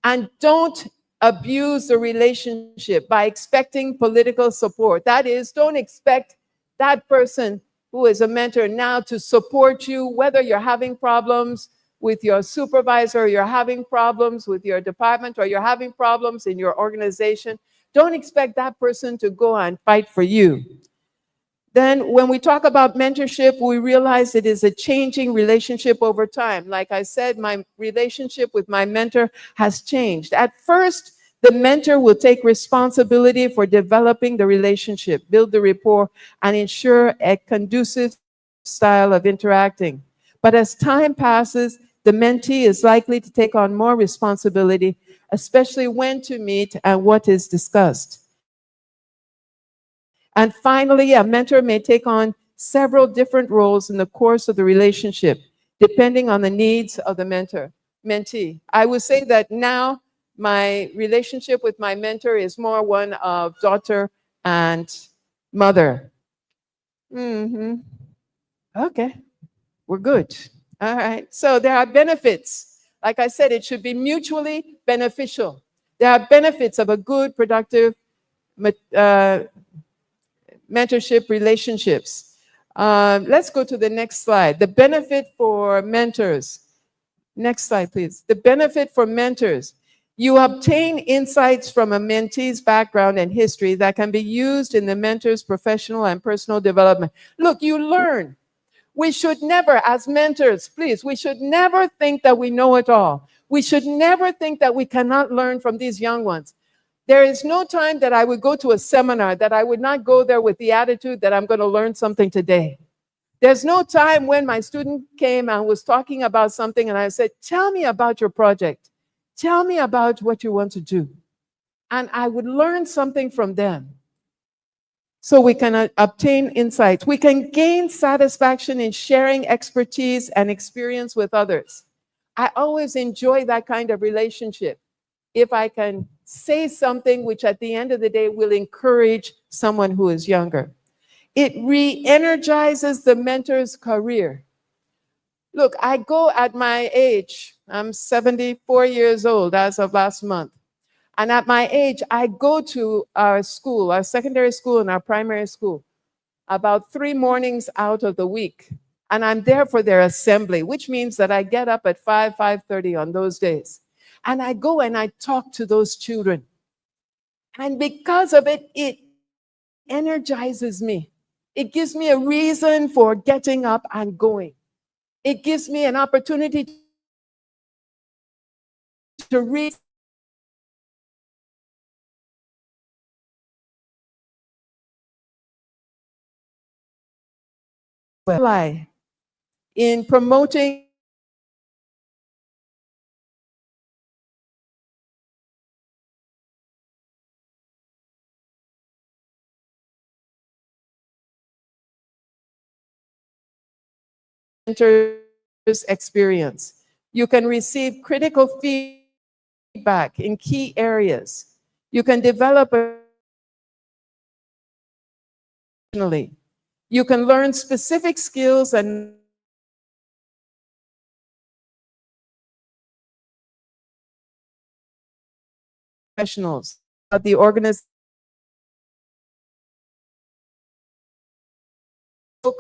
And don't abuse the relationship by expecting political support. That is, don't expect that person who is a mentor now to support you, whether you're having problems with your supervisor, or you're having problems with your department, or you're having problems in your organization. Don't expect that person to go and fight for you. Then when we talk about mentorship, we realize it is a changing relationship over time. Like I said, my relationship with my mentor has changed. At first, the mentor will take responsibility for developing the relationship, build the rapport, and ensure a conducive style of interacting. But as time passes, the mentee is likely to take on more responsibility, especially when to meet and what is discussed. And finally, a mentor may take on several different roles in the course of the relationship, depending on the needs of the mentee. I would say that now my relationship with my mentor is more one of daughter and mother. Okay, we're good. All right, so there are benefits. Like I said, it should be mutually beneficial. There are benefits of a good, productive mentorship relationships. Let's go to the next slide. The benefit for mentors. Next slide, please. The benefit for mentors. You obtain insights from a mentee's background and history that can be used in the mentor's professional and personal development. Look, you learn. We should never, as mentors, please, we should never think that we know it all. We should never think that we cannot learn from these young ones. There is no time that I would go to a seminar that I would not go there with the attitude that I'm going to learn something today. There's no time when my student came and was talking about something and I said, tell me about your project. Tell me about what you want to do. And I would learn something from them. So we can obtain insights. We can gain satisfaction in sharing expertise and experience with others. I always enjoy that kind of relationship. If I can say something which at the end of the day will encourage someone who is younger. It re-energizes the mentor's career. Look, I go at my age. I'm 74 years old as of last month. And at my age, I go to our school, our secondary school and our primary school, about 3 mornings out of the week. And I'm there for their assembly, which means that I get up at 5:30 on those days. And I go and I talk to those children. And because of it, it energizes me. It gives me a reason for getting up and going. It gives me an opportunity to read in promoting experience. You can receive critical feedback in key areas. You can develop emotionally. You can learn specific skills and professionals of the organization.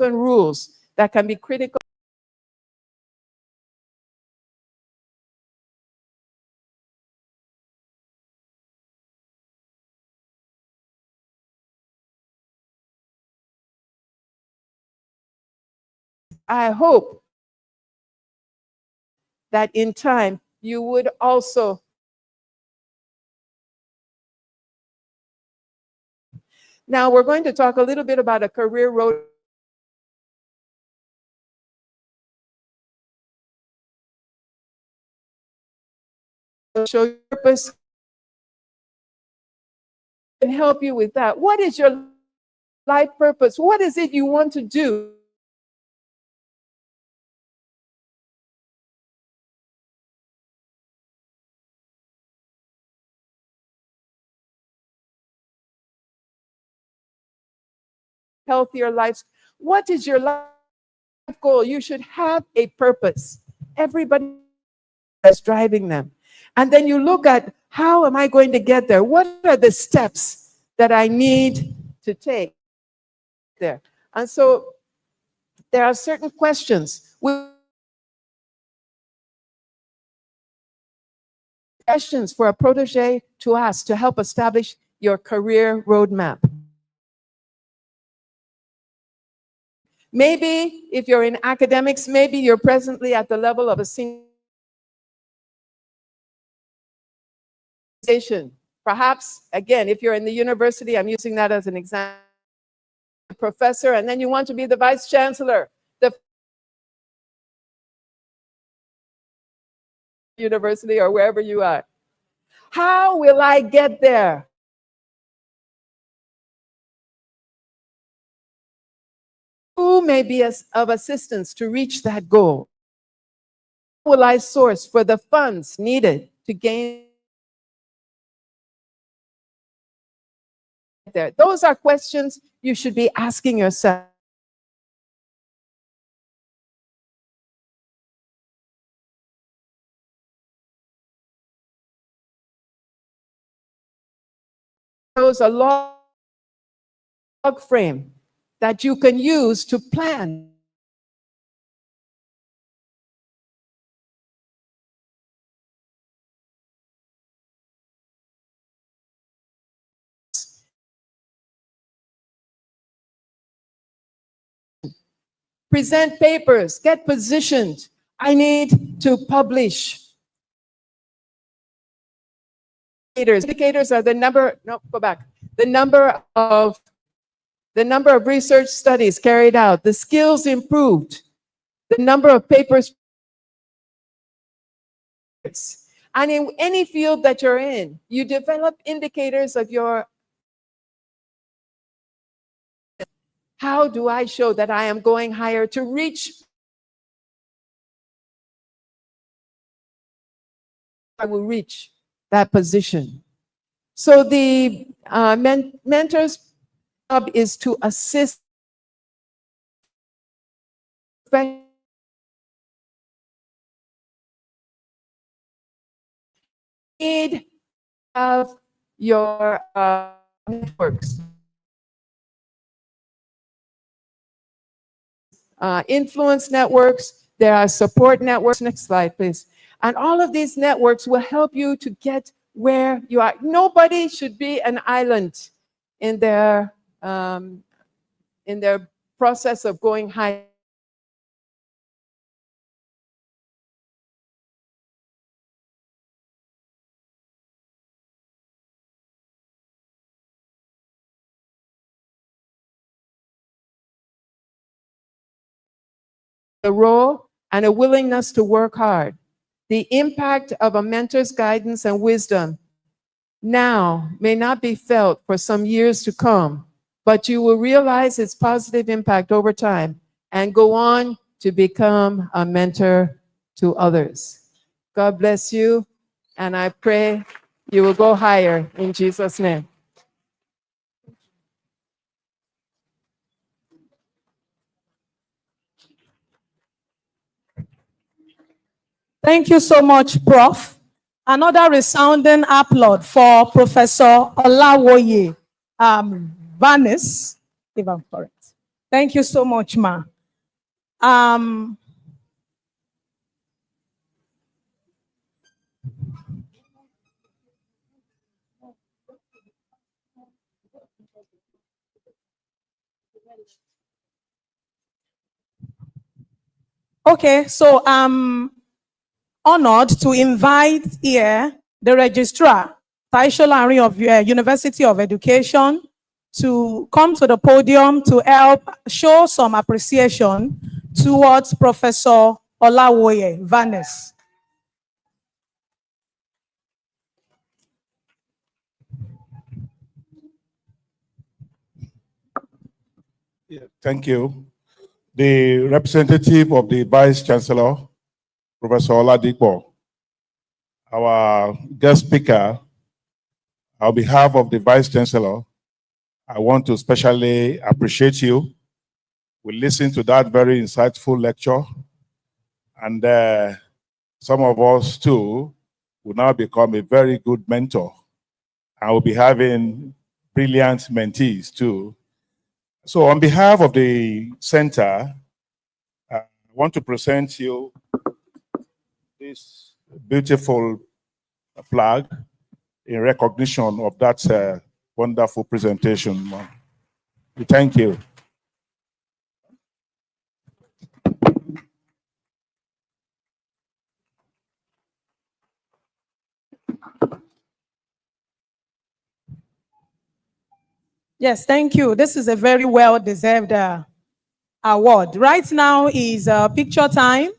Rules that can be critical. I hope that in time you would also. Now we're going to talk a little bit about a career road. Show your purpose and help you with that. What is your life purpose? What is it you want to do? Healthier lives. What is your life goal? You should have a purpose. Everybody is driving them. And then you look at, how am I going to get there? What are the steps that I need to take there? And so there are certain questions. Questions for a protege to ask to help establish your career roadmap. Maybe if you're in academics, maybe you're presently at the level of a senior. Perhaps, again, if you're in the university, I'm using that as an example, professor, and then you want to be the vice chancellor, the university or wherever you are. How will I get there? Who may be of assistance to reach that goal? How will I source for the funds needed to gain there? Those are questions you should be asking yourself. Those a log frame that you can use to plan. Present papers, get positioned. I need to publish. Indicators are the number, no, go back. The number of research studies carried out, the skills improved, the number of papers. And in any field that you're in, you develop indicators of your. How do I show that I am going higher to reach? I will reach that position. So the mentor's job is to assist need to have your networks. Influence networks, there are support networks. Next slide, please. And all of these networks will help you to get where you are. Nobody should be an island in their process of going high. A role and a willingness to work hard. The impact of a mentor's guidance and wisdom now may not be felt for some years to come, but you will realize its positive impact over time and go on to become a mentor to others. God bless you, and I pray you will go higher in Jesus' name. Thank you so much, Prof. Another resounding applaud for Professor Olawoye Vanis, if I'm correct. Thank you so much, ma. Okay, so I'm honored to invite here the registrar, Taisho Lanrin of University of Education, to come to the podium to help show some appreciation towards Professor Olawoye Vanis. Yeah, thank you. The representative of the Vice Chancellor, Professor Oladipo, our guest speaker, on behalf of the Vice Chancellor, I want to especially appreciate you. We listened to that very insightful lecture, and some of us too will now become a very good mentor, and we'll be having brilliant mentees too. So on behalf of the center, I want to present you this beautiful flag in recognition of that wonderful presentation. Thank you. Yes, thank you. This is a very well-deserved award. Right now is picture time.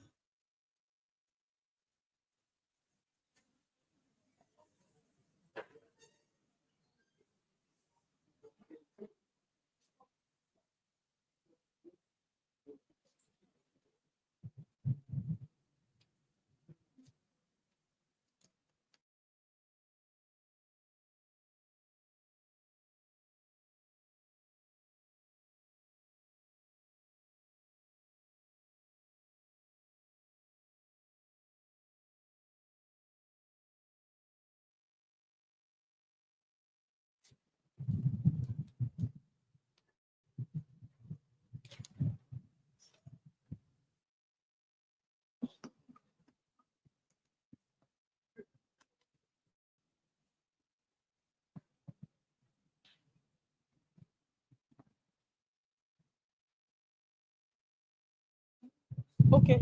Okay.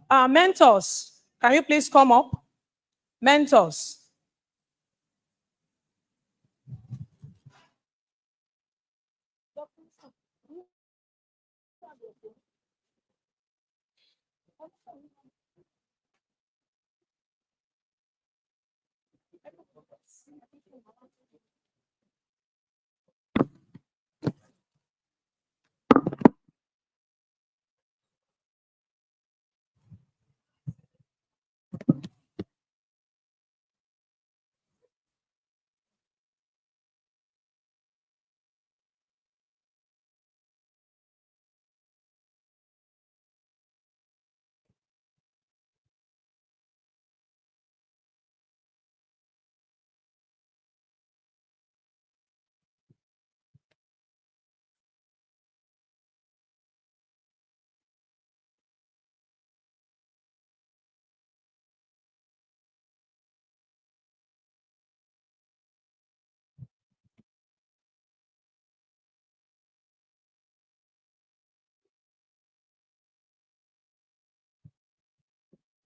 Mentors, can you please come up? Mentors.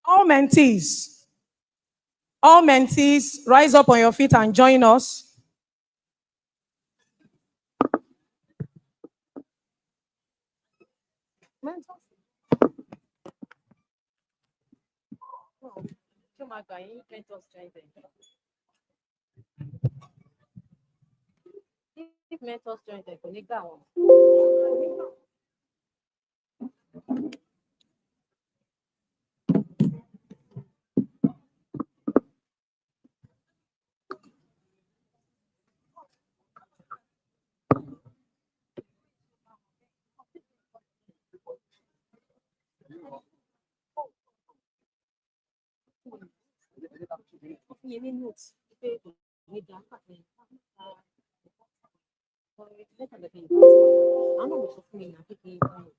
All mentees, rise up on your feet and join us. If mentors join them, kò ní gbà wọ́n. Ó fún yín ní note pé kò ní dá pàtẹ́ àwọn náà ló sọ fún mi náà pé kí n bá wọn.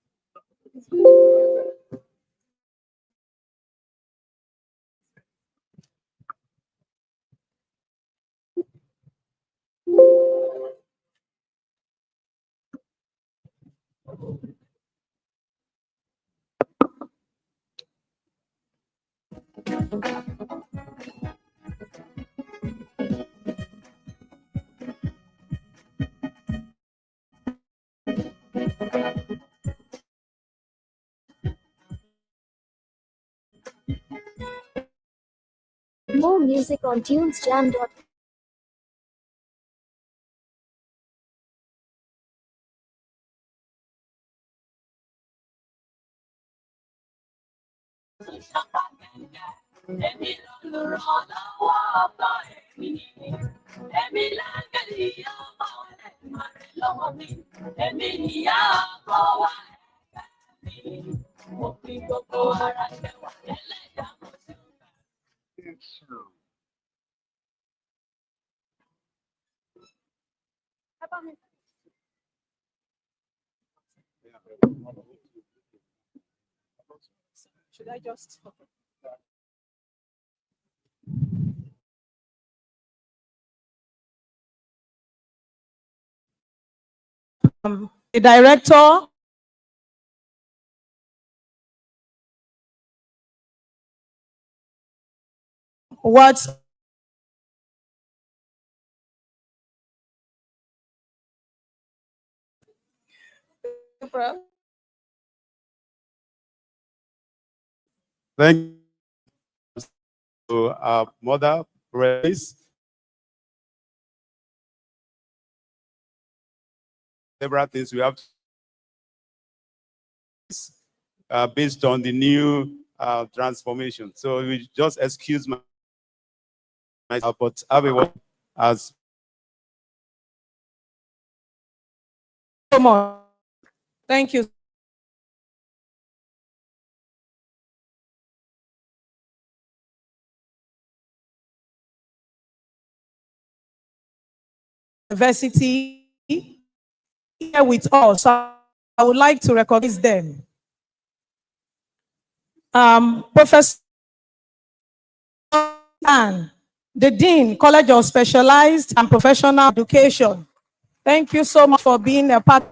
More music on tunesjam.com. Should I just? Okay. The director, what's Thank you to our mother, praise. Several things we have based on the new transformation. So we just excuse myself, but everyone has so much? Thank you. University here with us. I would like to recognize them. Professor Ann, the Dean, College of Specialized and Professional Education. Thank you so much for being a part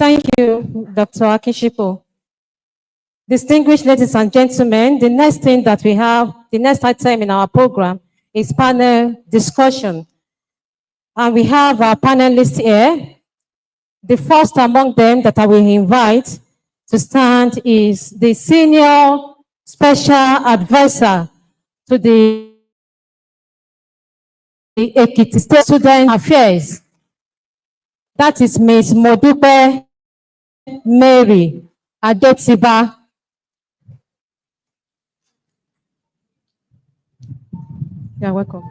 Thank you, Dr. Akishipo. Distinguished ladies and gentlemen, the next thing that we have, the next item in our program is panel discussion. And we have our panelists here. The first among them that I will invite to stand is the Senior Special Advisor to the Ekiti State Student Affairs. That is Ms. Modupe Mary Adetiba. You're welcome.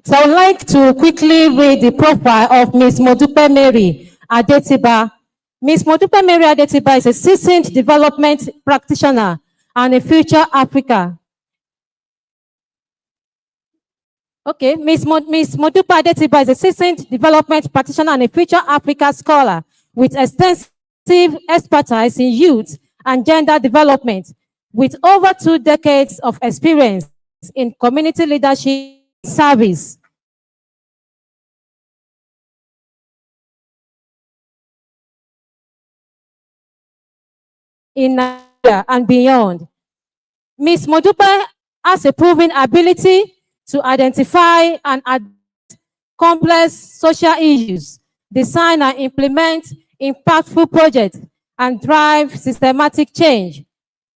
So I would like to quickly read the profile of Ms. Modupe Mary Adetiba. Ms. Modupe Mary Adetiba is a seasoned development practitioner and a future Africa. Okay, Ms. Modupe Adetiba is a seasoned development practitioner and a future Africa scholar with extensive expertise in youth and gender development, with over 2 decades of experience in community leadership service. In Nigeria and beyond. Ms. Modupe has a proven ability to identify and address complex social issues, design and implement impactful projects, and drive systematic change.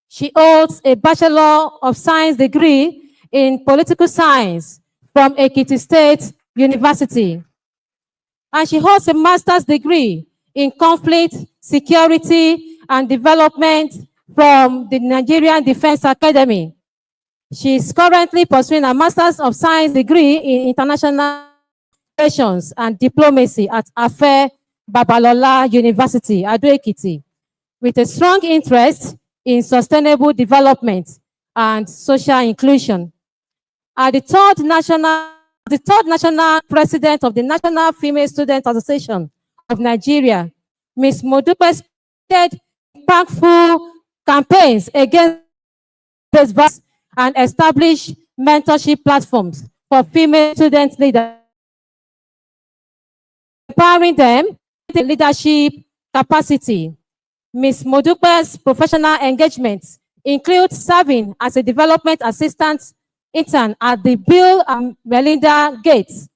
She holds a Bachelor of Science degree in Political Science from Ekiti State University. And she holds a master's degree in Conflict, Security, and Development from the Nigerian Defense Academy. She is currently pursuing a Master's of Science degree in International Relations and Diplomacy at Afe Babalola University, Ado-Ekiti, with a strong interest in sustainable development and social inclusion. At the third national president of the National Female Student Association of Nigeria, Ms. Modupe started impactful campaigns against violence and established mentorship platforms for female student leaders, empowering them with leadership capacity. Ms. Modupe's professional engagements include serving as a development assistant intern at the Bill and Melinda Gates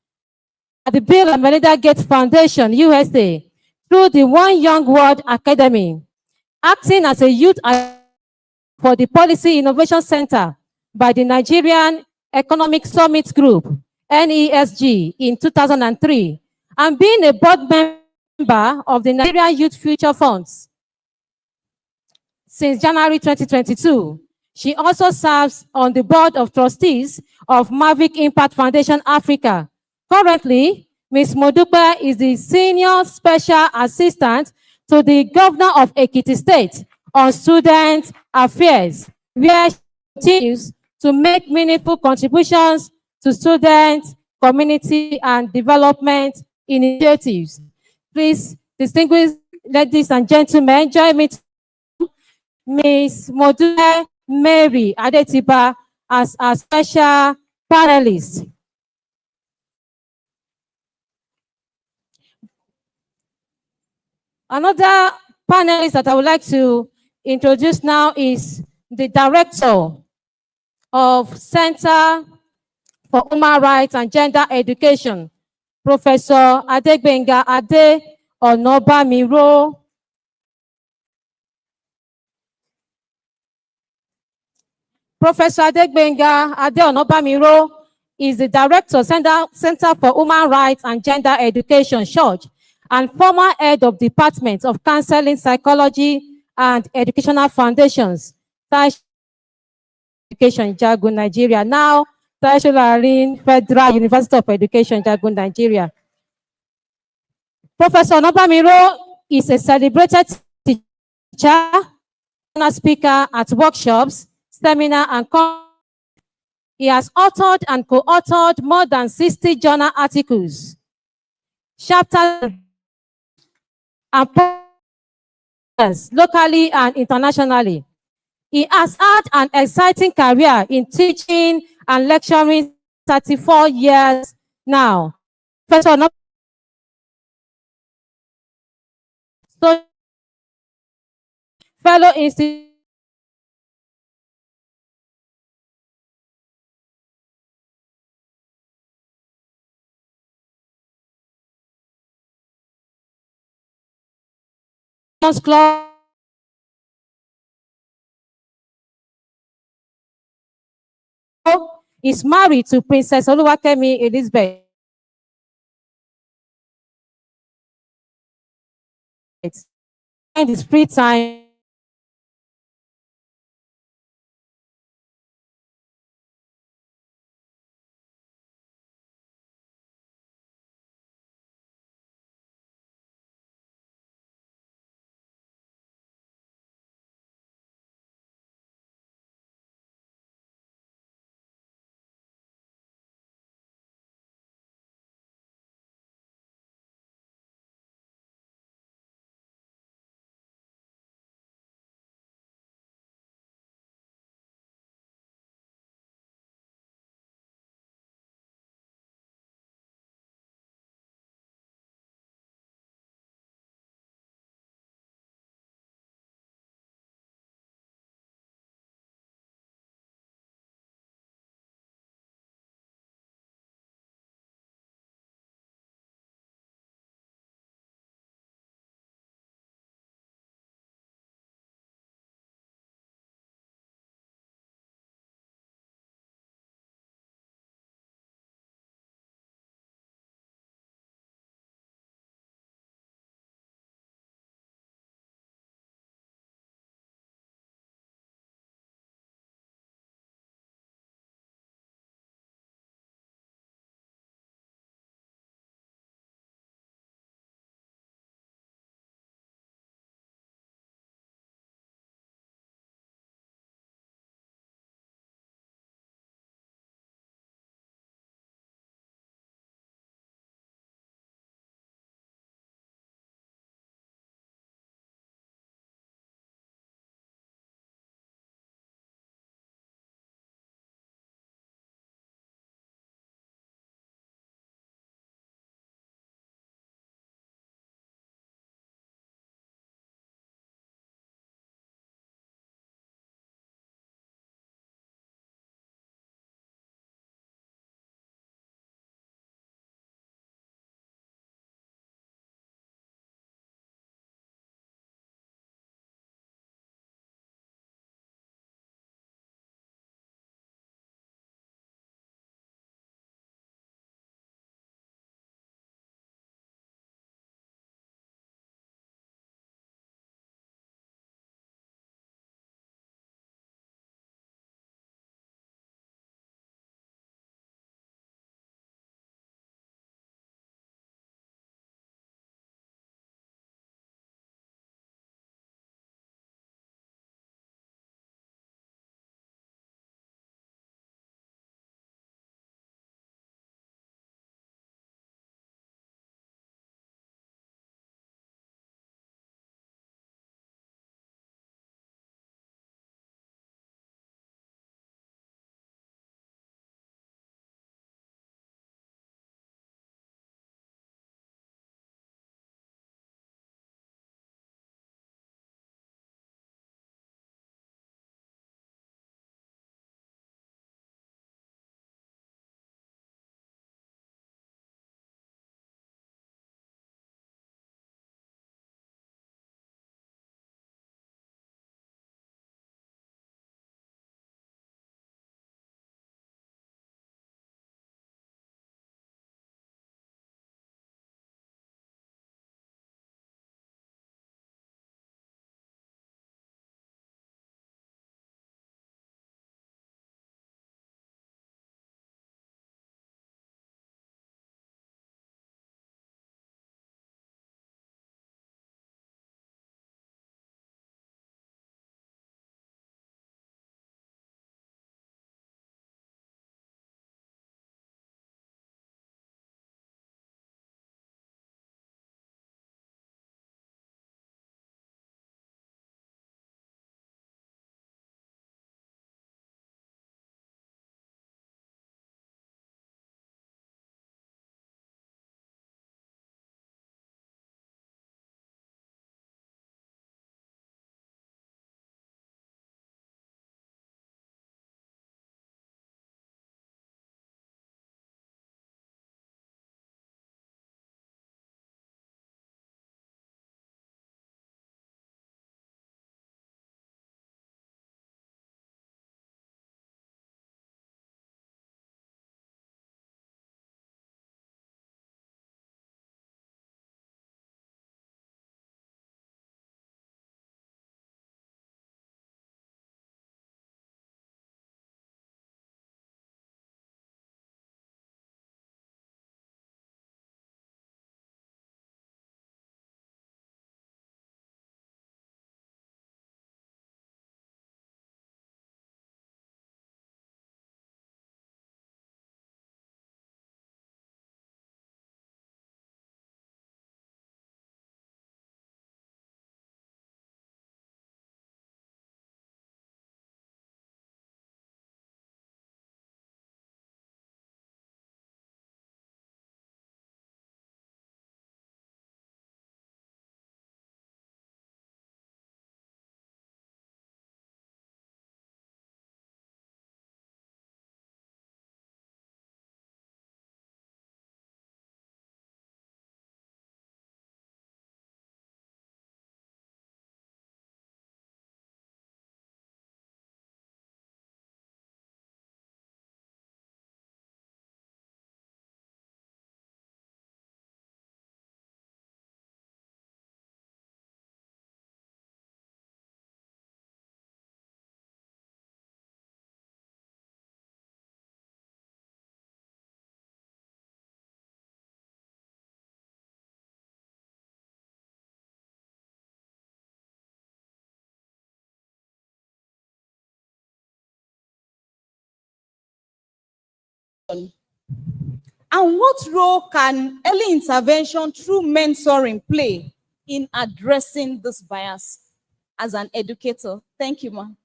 Foundation, USA, through the One Young World Academy, acting as a youth for the Policy Innovation Center by the Nigerian Economic Summit Group, NESG, in 2003, and being a board member of the Nigerian Youth Future Funds since January 2022. She also serves on the board of trustees of Mavic Impact Foundation Africa. Currently, Ms. Modupe is the Senior Special Assistant to the Governor of Ekiti State on Student Affairs, where she continues to make meaningful contributions to student, community, and development initiatives. Please, distinguished ladies and gentlemen, join me to Ms. Modupe Mary Adetiba as a special panelist. Another panelist that I would like to introduce now is the Director of Center for Human Rights and Gender Education, Professor Adegbenga Ade Onobamiro. Professor Adegbenga Ade Onobamiro is the Director, Center for Human Rights and Gender Education, CHURGE, and former head of Department of Counseling, Psychology, and Educational Foundations, Education, Jagun, Nigeria. Now, Taisho Federal University of Education, Jagun, Nigeria. Professor Onobamiro is a celebrated teacher, speaker at workshops, seminar, and he has authored and co-authored more than 60 journal articles, chapters, and posters locally and internationally. He has had an exciting career in teaching and lecturing 34 years now. Professor So, fellow institutions club is married to Princess Oluwakemi Elizabeth. In his free time, And what role can early intervention through mentoring play in addressing this bias as an educator? Thank you, ma'am.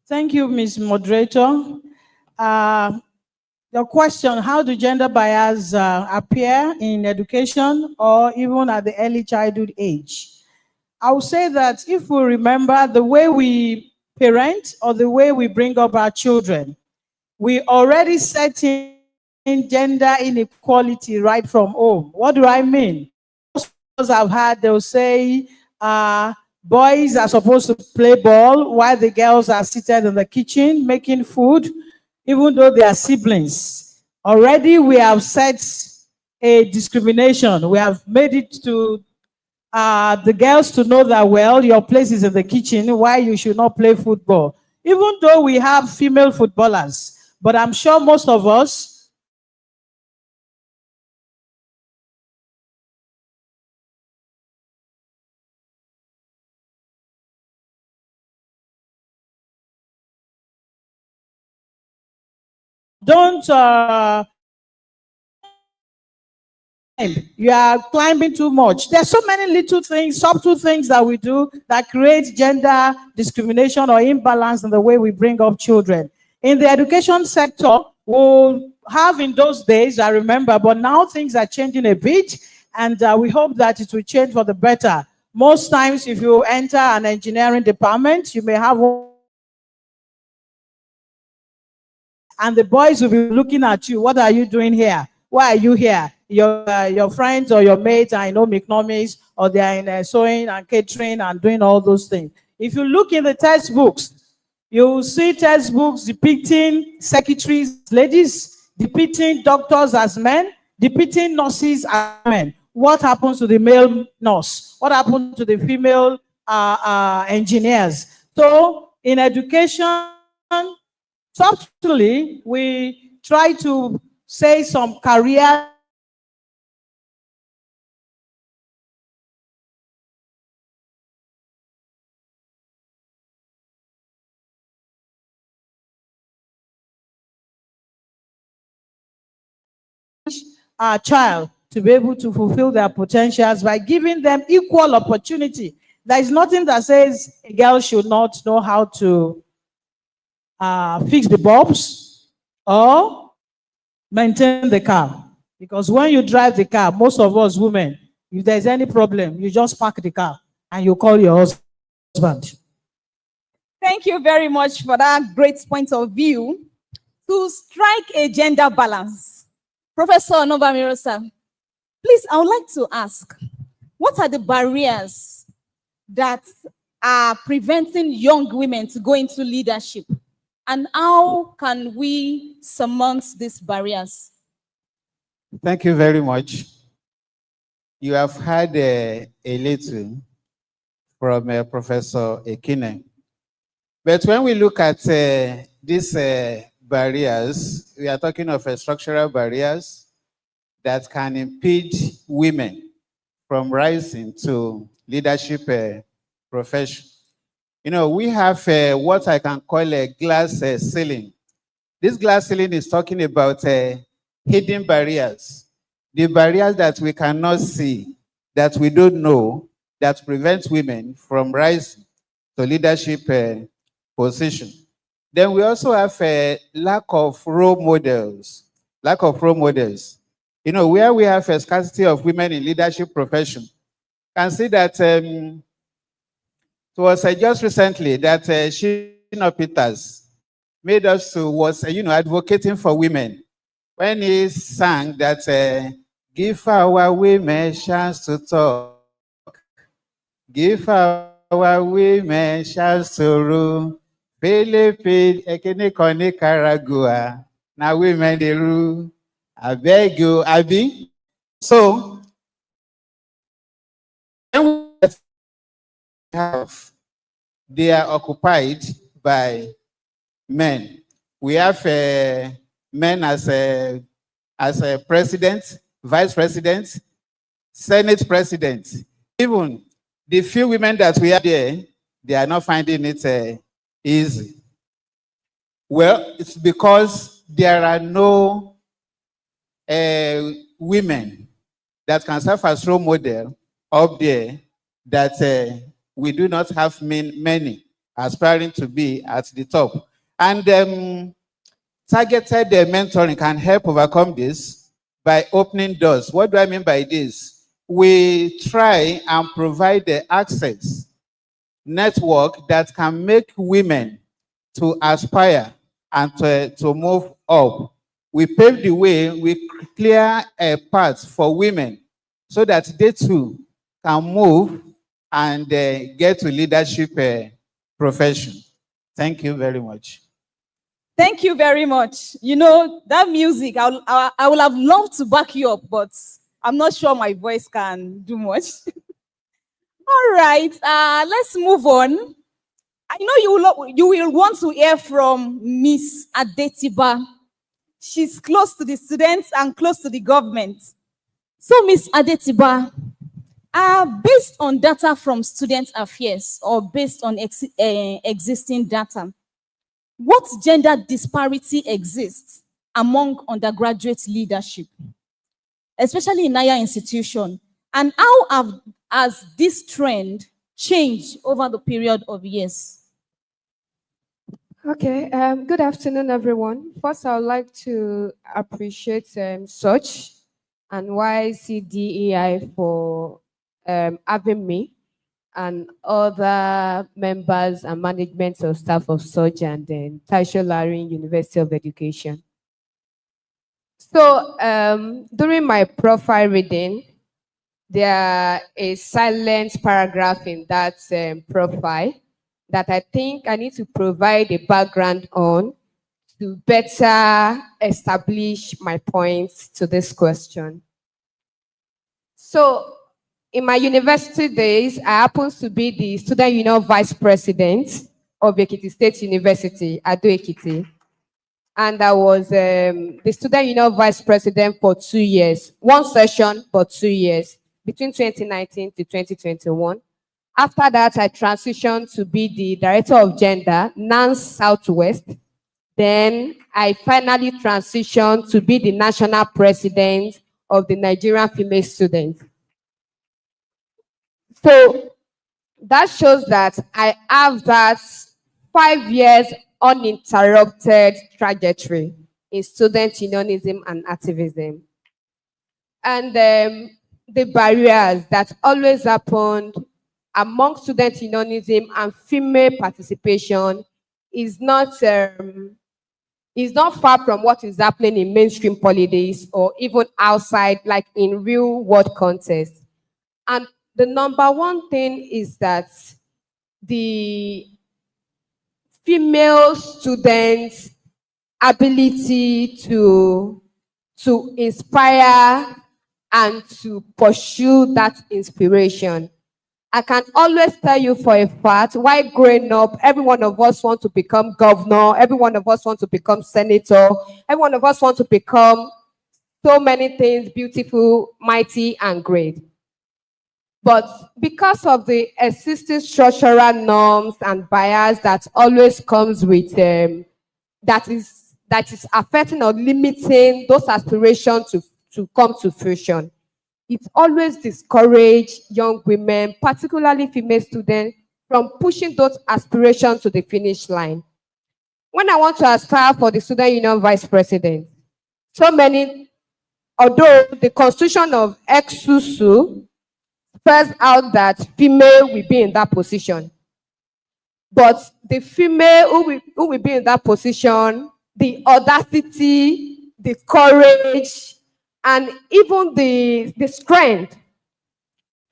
Thank you, Ms. Moderator. Your question, how do gender bias appear in education or even at the early childhood age? I would say that if we remember the way we parent or the way we bring up our children, we already set in gender inequality right from home. What do I mean? Most of us have had, they'll say, boys are supposed to play ball while the girls are seated in the kitchen making food, even though they are siblings. Already we have set a discrimination. We have made it to the girls to know that, well, your place is in the kitchen, why you should not play football. Even though we have female footballers, but I'm sure most of us don't you are climbing too much. There's so many little things, subtle things that we do that create gender discrimination or imbalance in the way we bring up children. In the education sector, we'll have in those days, I remember, but now things are changing a bit, and we hope that it will change for the better. Most times, if you enter an engineering department, you may have one, and the boys will be looking at you. What are you doing here? Why are you here? Your friends or your mates are in home economics, or they are in sewing and catering and doing all those things. If you look in the textbooks, you will see textbooks depicting secretaries as ladies, depicting doctors as men, depicting nurses as men. What happens to the male nurse? What happens to the female engineers? So in education, subtly, we try to say some career our child to be able to fulfill their potentials by giving them equal opportunity. There is nothing that says a girl should not know how to fix the bulbs or maintain the car. Because when you drive the car, most of us women, if there's any problem, you just park the car and you call your husband. Thank you very much for that great point of view. To strike a gender balance, Professor Onobamiro, sir, please, I would like to ask, what are the barriers that are preventing young women to go into leadership? And how can we surmount these barriers? Thank you very much. You have heard a little from Professor Ekine. But when we look at these barriers, we are talking of structural barriers that can impede women from rising to leadership profession. You know, we have what I can call a glass ceiling. This glass ceiling is talking about hidden barriers, the barriers that we cannot see, that we don't know, that prevents women from rising to leadership position. Then we also have a lack of role models. Lack of role models. You know, where we have a scarcity of women in leadership profession, can see that it was just recently that Shina Peters made us to was advocating for women when he sang that give our women chance to talk, give our women chance to rule. Philippines, Ekeniko Nicaragua, now women they rule. I beg you, Abi. So, when we have, they are occupied by men. We have men as a president, vice president, senate president. Even the few women that we have there, they are not finding it easy. Well, it's because there are no women that can serve as role model up there, that we do not have many aspiring to be at the top. And targeted mentoring can help overcome this by opening doors. What do I mean by this? We try and provide the access network that can make women to aspire and to move up. We pave the way, we clear a path for women so that they too can move and get to leadership profession. Thank you very much. Thank you very much. You know, that music, I would have loved to back you up, but I'm not sure my voice can do much. All right, let's move on. I know you will want to hear from Miss Adetiba. She's close to the students and close to the government. So, Miss Adetiba, based on data from Student Affairs or based on existing data, what gender disparity exists among undergraduate leadership, especially in higher institutions? And how has this trend changed over the period of years? Okay, good afternoon, everyone. First, I would like to appreciate SUCH and YCDEI for having me and other members and management of staff of SUCH and then TASUED University of Education. So, during my profile reading, there is a silent paragraph in that profile that I think I need to provide a background on to better establish my points to this question. So, in my university days, I happened to be the Student Union Vice President of Ekiti State University, Ado Ekiti. And I was the Student Union Vice President for 2 years, one session for 2 years, between 2019 to 2021. After that, I transitioned to be the Director of Gender, NANS Southwest. Then I finally transitioned to be the National President of the Nigerian Female Students. So that shows that I have that 5 years uninterrupted trajectory in student unionism and activism. And the barriers that always happened among student unionism and female participation is not far from what is happening in mainstream politics or even outside, like in real world context. And the number one thing is that the female students' ability to inspire and to pursue that inspiration. I can always tell you for a fact, while growing up, every one of us wants to become governor, every one of us wants to become senator, every one of us wants to become so many things, beautiful, mighty, and great. But because of the existing structural norms and bias that always comes with that is affecting or limiting those aspirations to come to fruition, it always discourages young women, particularly female students, from pushing those aspirations to the finish line. When I want to aspire for the Student Union Vice President, so many, although the Constitution of ex-Susu spells out that female will be in that position, but the female who will be in that position, the audacity, the courage, and even the strength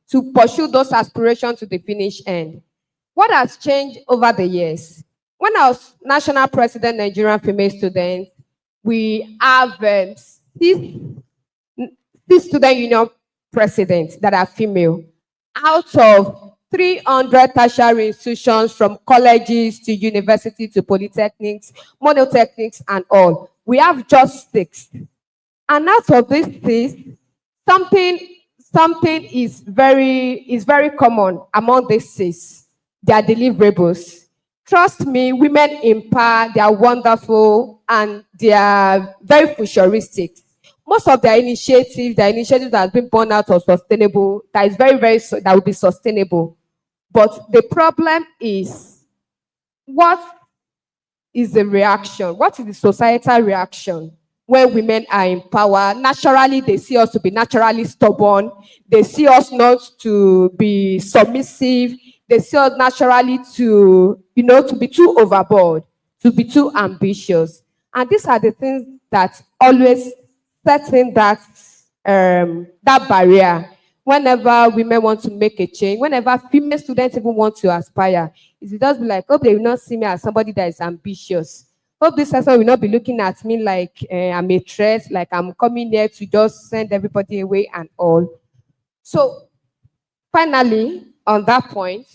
to pursue those aspirations to the finish end. What has changed over the years? When I was National President Nigerian Female Students, we have six student union presidents that are female out of 300 tertiary institutions, from colleges to university to polytechnics, monotechnics, and all. We have just 6. And out of these 6, something is very common among these 6. They are deliverables. Trust me, women in power, they are wonderful and they are very futuristic. Most of their initiatives that have been born out of sustainable, that is that will be sustainable. But the problem is, what is the reaction? What is the societal reaction when women are in power? Naturally, they see us to be naturally stubborn. They see us not to be submissive. They see us naturally to, to be too overboard, to be too ambitious. And these are the things that always set in that barrier. Whenever women want to make a change, whenever female students even want to aspire, it just be like, oh, they will not see me as somebody that is ambitious. Hope this person will not be looking at me like I'm a threat, like I'm coming here to just send everybody away and all. So finally, on that point,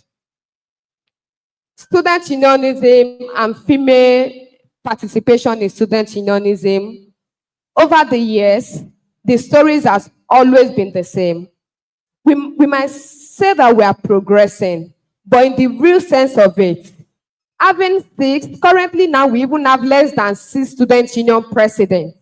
student unionism and female participation in student unionism, over the years, the stories has always been the same. We might say that we are progressing, but in the real sense of it, having 6, currently now we even have less than 6 student union presidents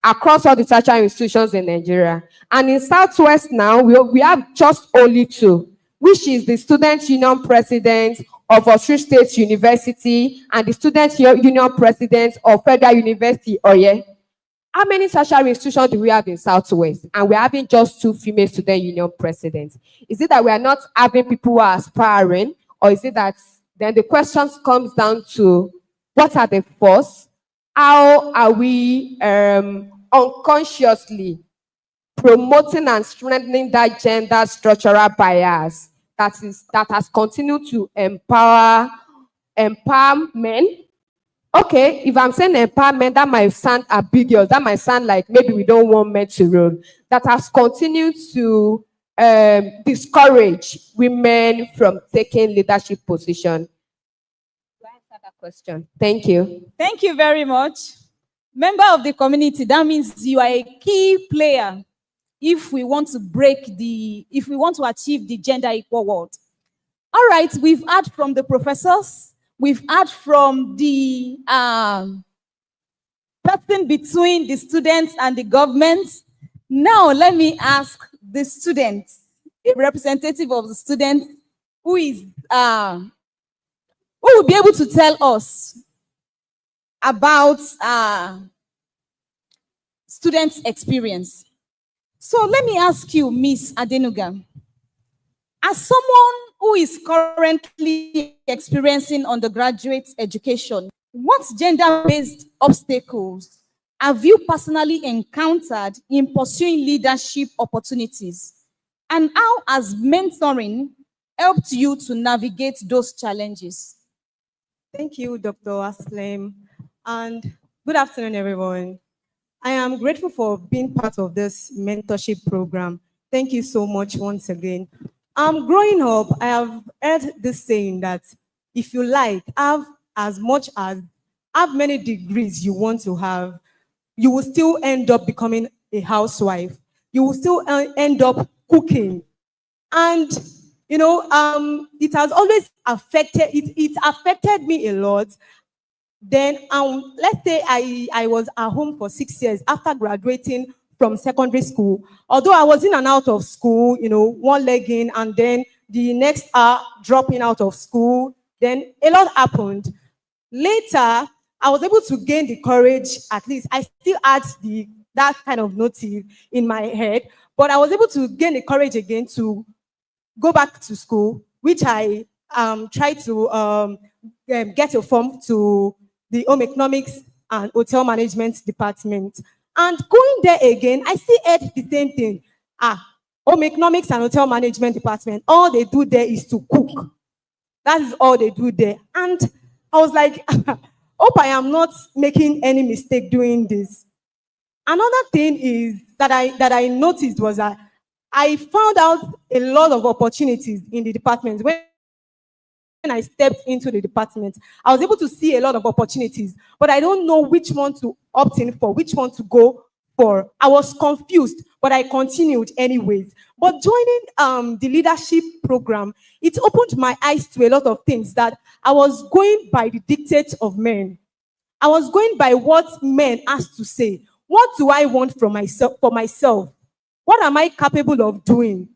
across all the tertiary institutions in Nigeria. And in Southwest now, we have just only 2, which is the student union president of Osun State University and the student union president of Federal University Oye. How many tertiary institutions do we have in Southwest? And we're having just 2 female student union presidents. Is it that we are not having people who are aspiring? Or is it that then the question comes down to what are the forces? How are we unconsciously promoting and strengthening that gender structural bias that has continued to empower men? Okay, if I'm saying empowerment, that might sound ambiguous. That might sound like maybe we don't want men to rule. That has continued to discourage women from taking leadership position. Do I answer that question? Thank you. Thank you very much. Member of the community, that means you are a key player if we want to achieve the gender equal world. All right, we've heard from the professors. We've heard from the person between the students and the government. Now, let me ask the students, a representative of the students, who will be able to tell us about students' experience. So let me ask you, Miss Adenuga, as someone who is currently experiencing undergraduate education, what gender-based obstacles have you personally encountered in pursuing leadership opportunities? And how has mentoring helped you to navigate those challenges? Thank you, Dr. Aslem, and good afternoon, everyone. I am grateful for being part of this mentorship program. Thank you so much once again. Growing up, I have heard this saying that if you like, have many degrees you want to have, you will still end up becoming a housewife. You will still end up cooking. And, it has always affected, it affected me a lot. Then, let's say I was at home for 6 years after graduating from secondary school. Although I was in and out of school, one leg in, and then the next dropping out of school, then a lot happened. Later, I was able to gain the courage, at least. I still had that kind of notive in my head, but I was able to gain the courage again to go back to school, which I tried to get a form to the Home Economics and Hotel Management Department. And going there again, I still heard the same thing. Home Economics and Hotel Management Department, all they do there is to cook. That is all they do there. And I was like, hope I am not making any mistake doing this. Another thing is that I noticed was that I found out a lot of opportunities in the department. When I stepped into the department, I was able to see a lot of opportunities, but I don't know which one to opt in for, which one to go for. I was confused, but I continued anyways. But joining the leadership program, it opened my eyes to a lot of things that I was going by the dictates of men. I was going by what men asked to say. What do I want from myself for myself? What am I capable of doing?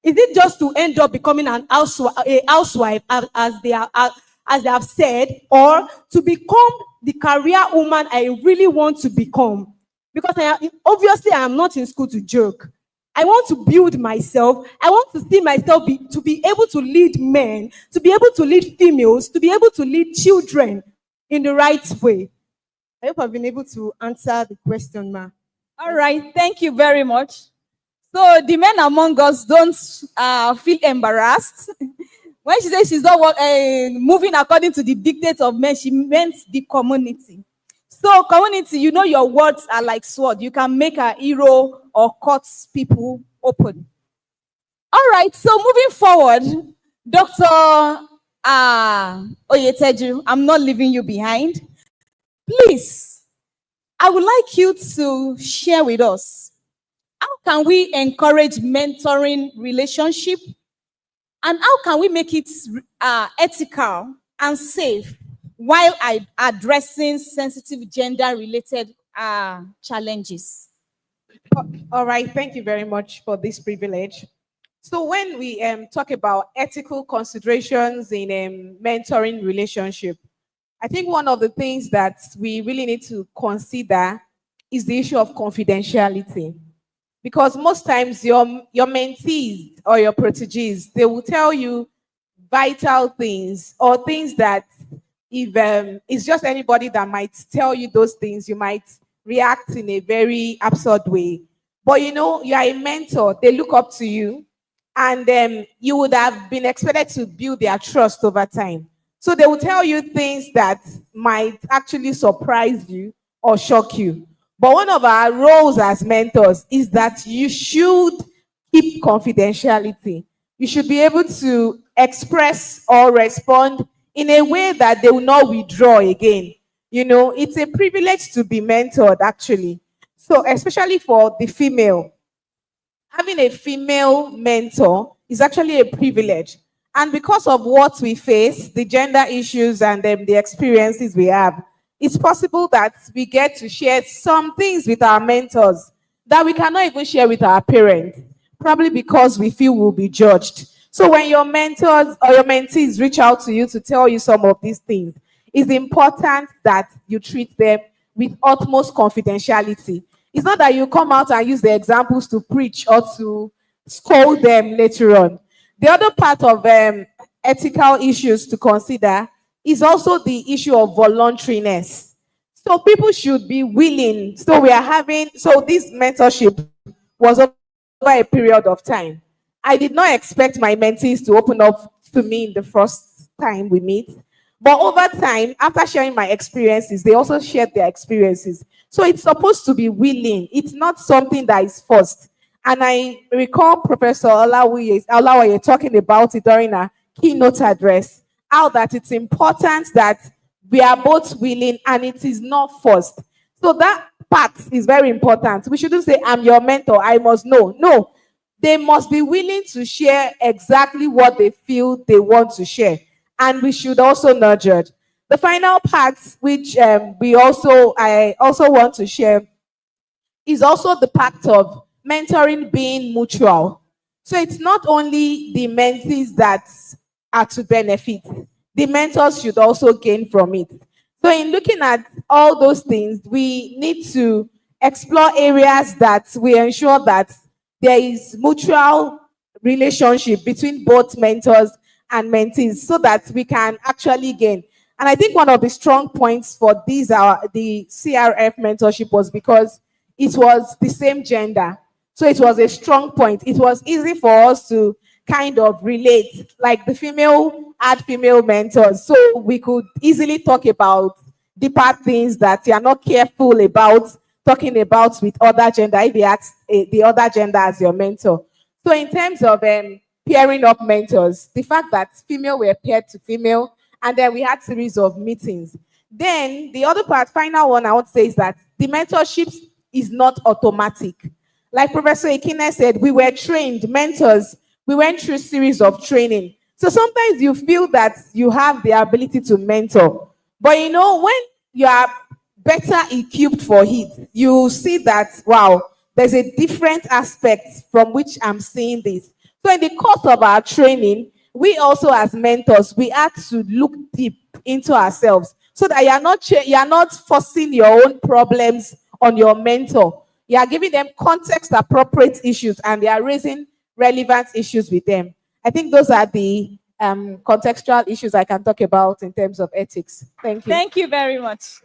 Is it just to end up becoming a housewife, as they have said, or to become the career woman I really want to become? Because obviously I am not in school to joke. I want to build myself. I want to see myself to be able to lead men, to be able to lead females, to be able to lead children in the right way. I hope I've been able to answer the question, ma. All right, thank you very much. So the men among us don't feel embarrassed. When she says she's not moving according to the dictates of men, she meant the community. So community, you know your words are like sword. You can make a hero or cut people open. All right, so moving forward, Dr. Oyeteju, I'm not leaving you behind. Please, I would like you to share with us, how can we encourage mentoring relationship? And how can we make it ethical and safe while addressing sensitive gender-related challenges? All right, thank you very much for this privilege. So when we talk about ethical considerations in mentoring relationship, I think one of the things that we really need to consider is the issue of confidentiality. Because most times your mentees or your proteges, they will tell you vital things or things that if it's just anybody that might tell you those things, you might react in a very absurd way. But you know, you are a mentor, they look up to you, and you would have been expected to build their trust over time. So they will tell you things that might actually surprise you or shock you. But one of our roles as mentors is that you should keep confidentiality. You should be able to express or respond in a way that they will not withdraw again. You know, it's a privilege to be mentored, actually. So especially for the female, having a female mentor is actually a privilege. And because of what we face, the gender issues and the experiences we have, it's possible that we get to share some things with our mentors that we cannot even share with our parents, probably because we feel we'll be judged. So when your mentors or your mentees reach out to you to tell you some of these things, it's important that you treat them with utmost confidentiality. It's not that you come out and use the examples to preach or to scold them later on. The other part of ethical issues to consider is also the issue of voluntariness. So people should be willing. So this mentorship was over a period of time. I did not expect my mentees to open up to me in the first time we meet. But over time, after sharing my experiences, they also shared their experiences. So it's supposed to be willing. It's not something that is forced. And I recall Professor Olawaye talking about it during a keynote address, how that it's important that we are both willing and it is not forced. So that part is very important. We shouldn't say, I'm your mentor, I must know. No, they must be willing to share exactly what they feel they want to share. And we should also nurture it. The final part, which I also want to share, is also the part of mentoring being mutual. So it's not only the mentees that are to benefit, the mentors should also gain from it. So in looking at all those things, we need to explore areas that we ensure that there is mutual relationship between both mentors and mentees so that we can actually gain. And I think one of the strong points for the CRF mentorship was because it was the same gender. So it was a strong point. It was easy for us to kind of relate, like the female had female mentors. So we could easily talk about deeper things that you are not careful about talking about with other gender if you ask the other gender as your mentor. So in terms of pairing up mentors, the fact that female were paired to female, and then we had series of meetings. Then the other part, final one I want to say is that the mentorship is not automatic. Like Professor Ekine said, we were trained, mentors. We went through a series of training. So sometimes you feel that you have the ability to mentor. But you know, when you are better equipped for it, you see that, wow, there's a different aspect from which I'm seeing this. So in the course of our training, we also as mentors, we have to look deep into ourselves so that you are not forcing your own problems on your mentor. You are giving them context appropriate issues and they are raising relevant issues with them. I think those are the contextual issues I can talk about in terms of ethics. Thank you. Thank you very much.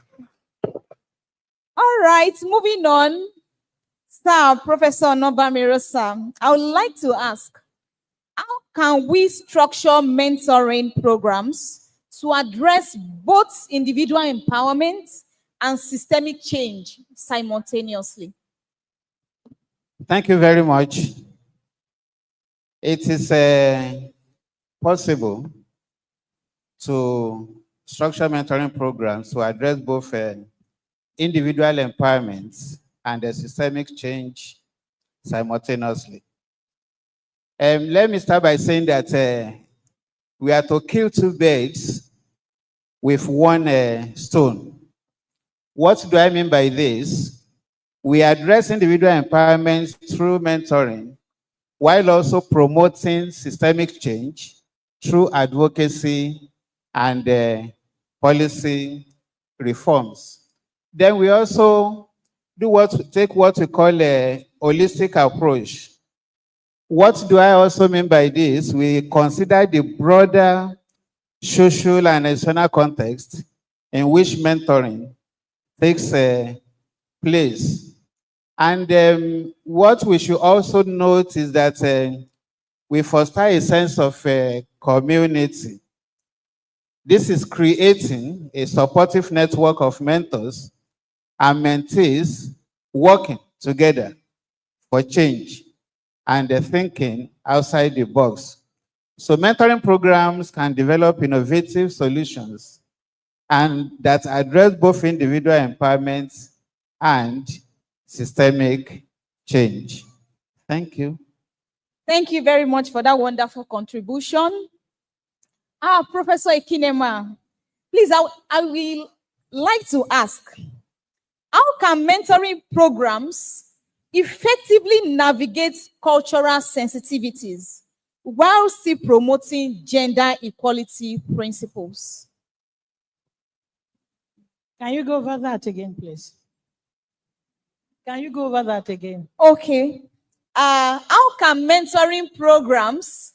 All right, moving on. Sir, Professor Onobamiro, sir, I would like to ask, how can we structure mentoring programs to address both individual empowerment and systemic change simultaneously? Thank you very much. It is possible to structure mentoring programs to address both individual empowerment and systemic change simultaneously. Let me start by saying that we are to kill two birds with one stone. What do I mean by this? We address individual empowerment through mentoring, while also promoting systemic change through advocacy and policy reforms. Then we also take what we call a holistic approach. What do I also mean by this? We consider the broader social and national context in which mentoring takes place. And what we should also note is that we foster a sense of community. This is creating a supportive network of mentors and mentees working together for change and thinking outside the box. So mentoring programs can develop innovative solutions and that address both individual empowerment and systemic change. Thank you. Thank you very much for that wonderful contribution. Professor Ekinema, please, I will like to ask, how can mentoring programs effectively navigate cultural sensitivities while still promoting gender equality principles? Can you go over that again, please? Can you go over that again? Okay. How can mentoring programs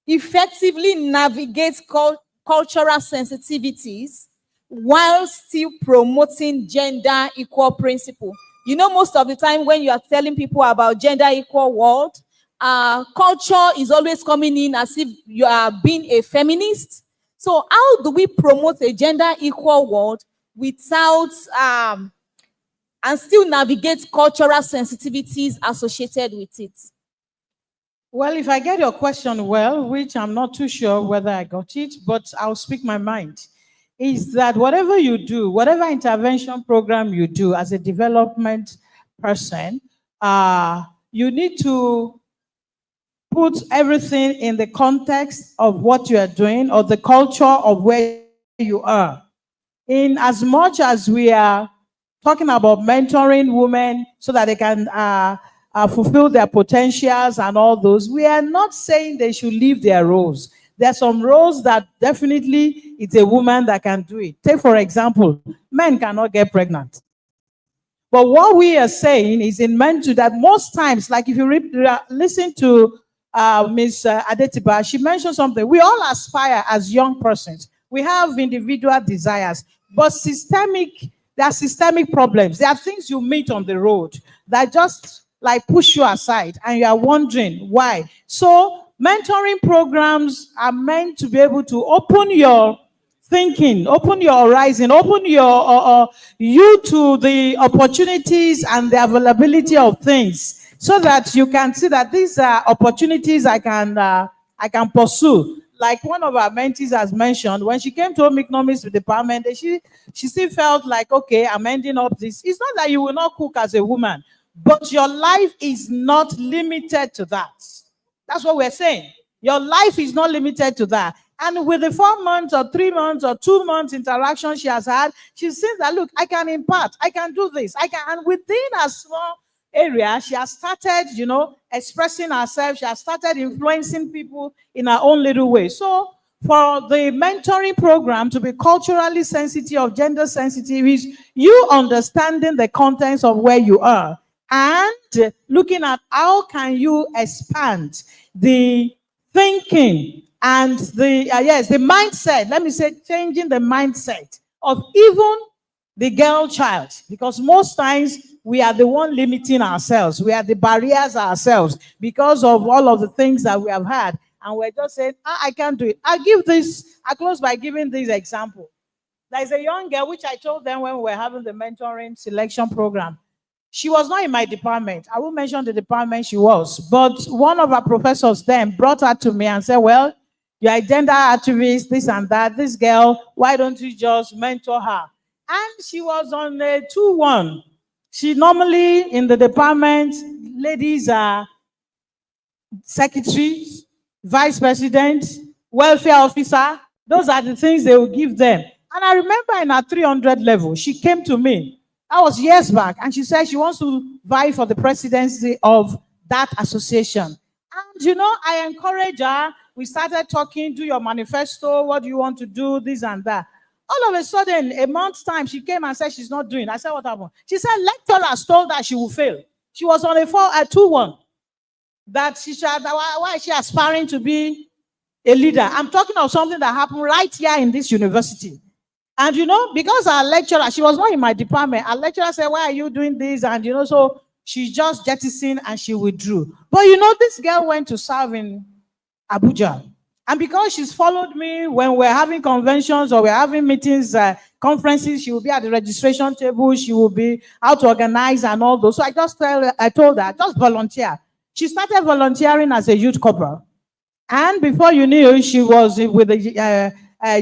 effectively navigate cultural sensitivities while still promoting gender equal principle? You know, most of the time when you are telling people about gender equal world, culture is always coming in as if you are being a feminist. So how do we promote a gender equal world without and still navigate cultural sensitivities associated with it? Well, if I get your question well, which I'm not too sure whether I got it, but I'll speak my mind, is that whatever you do, whatever intervention program you do as a development person, you need to put everything in the context of what you are doing or the culture of where you are. In as much as we are talking about mentoring women so that they can fulfill their potentials and all those, we are not saying they should leave their roles. There are some roles that definitely it's a woman that can do it. Take, for example, men cannot get pregnant. But what we are saying is in mentor that most times, like if you listen to Ms. Adetiba, she mentioned something. We all aspire as young persons. We have individual desires, but there are systemic problems. There are things you meet on the road that just like push you aside and you are wondering why. So mentoring programs are meant to be able to open your thinking, open your horizon, open your you to the opportunities and the availability of things so that you can see that these are opportunities I can pursue. like one of our mentees has mentioned, when she came to home economics department, she still felt like, okay, I'm ending up this. It's not that you will not cook as a woman, but your life is not limited to that. That's what we're saying. Your life is not limited to that. And with the 4 months or 3 months or 2 months interaction she has had, she sees that, look, I can impart, I can do this, I can, and within a small area, she has started, expressing herself. She has started influencing people in her own little way. So for the mentoring program to be culturally sensitive, gender sensitive, is you understanding the contents of where you are and looking at how can you expand the thinking and the mindset. Let me say, changing the mindset of even the girl child, because most times we are the one limiting ourselves. We are the barriers ourselves because of all of the things that we have had. And we're just saying, I can't do it. I close by giving this example. There's a young girl, which I told them when we were having the mentoring selection program. She was not in my department. I won't mention the department she was. But one of our professors then brought her to me and said, well, you're a gender activist, this and that. This girl, why don't you just mentor her? And she was on a 2-1. She normally in the department, ladies are secretaries, vice president, welfare officer. Those are the things they will give them. And I remember in her 300 level, she came to me. That was years back. And she said she wants to vie for the presidency of that association. And, I encourage her. We started talking, do your manifesto. What do you want to do? This and that. All of a sudden, a month's time, she came and said she's not doing. I said, what happened? She said lecturers told her she will fail. She was on a 2-1. That she should, why is she aspiring to be a leader? I'm talking of something that happened right here in this university. And because our lecturer, she was not in my department, our lecturer said, why are you doing this? And so she just jettisoned and she withdrew. But this girl went to serve in Abuja. And because she's followed me when we're having conventions or we're having meetings, conferences, she will be at the registration table, she will be how to organize and all those. So I told her, just volunteer. She started volunteering as a youth corporal. And before you knew, she was with the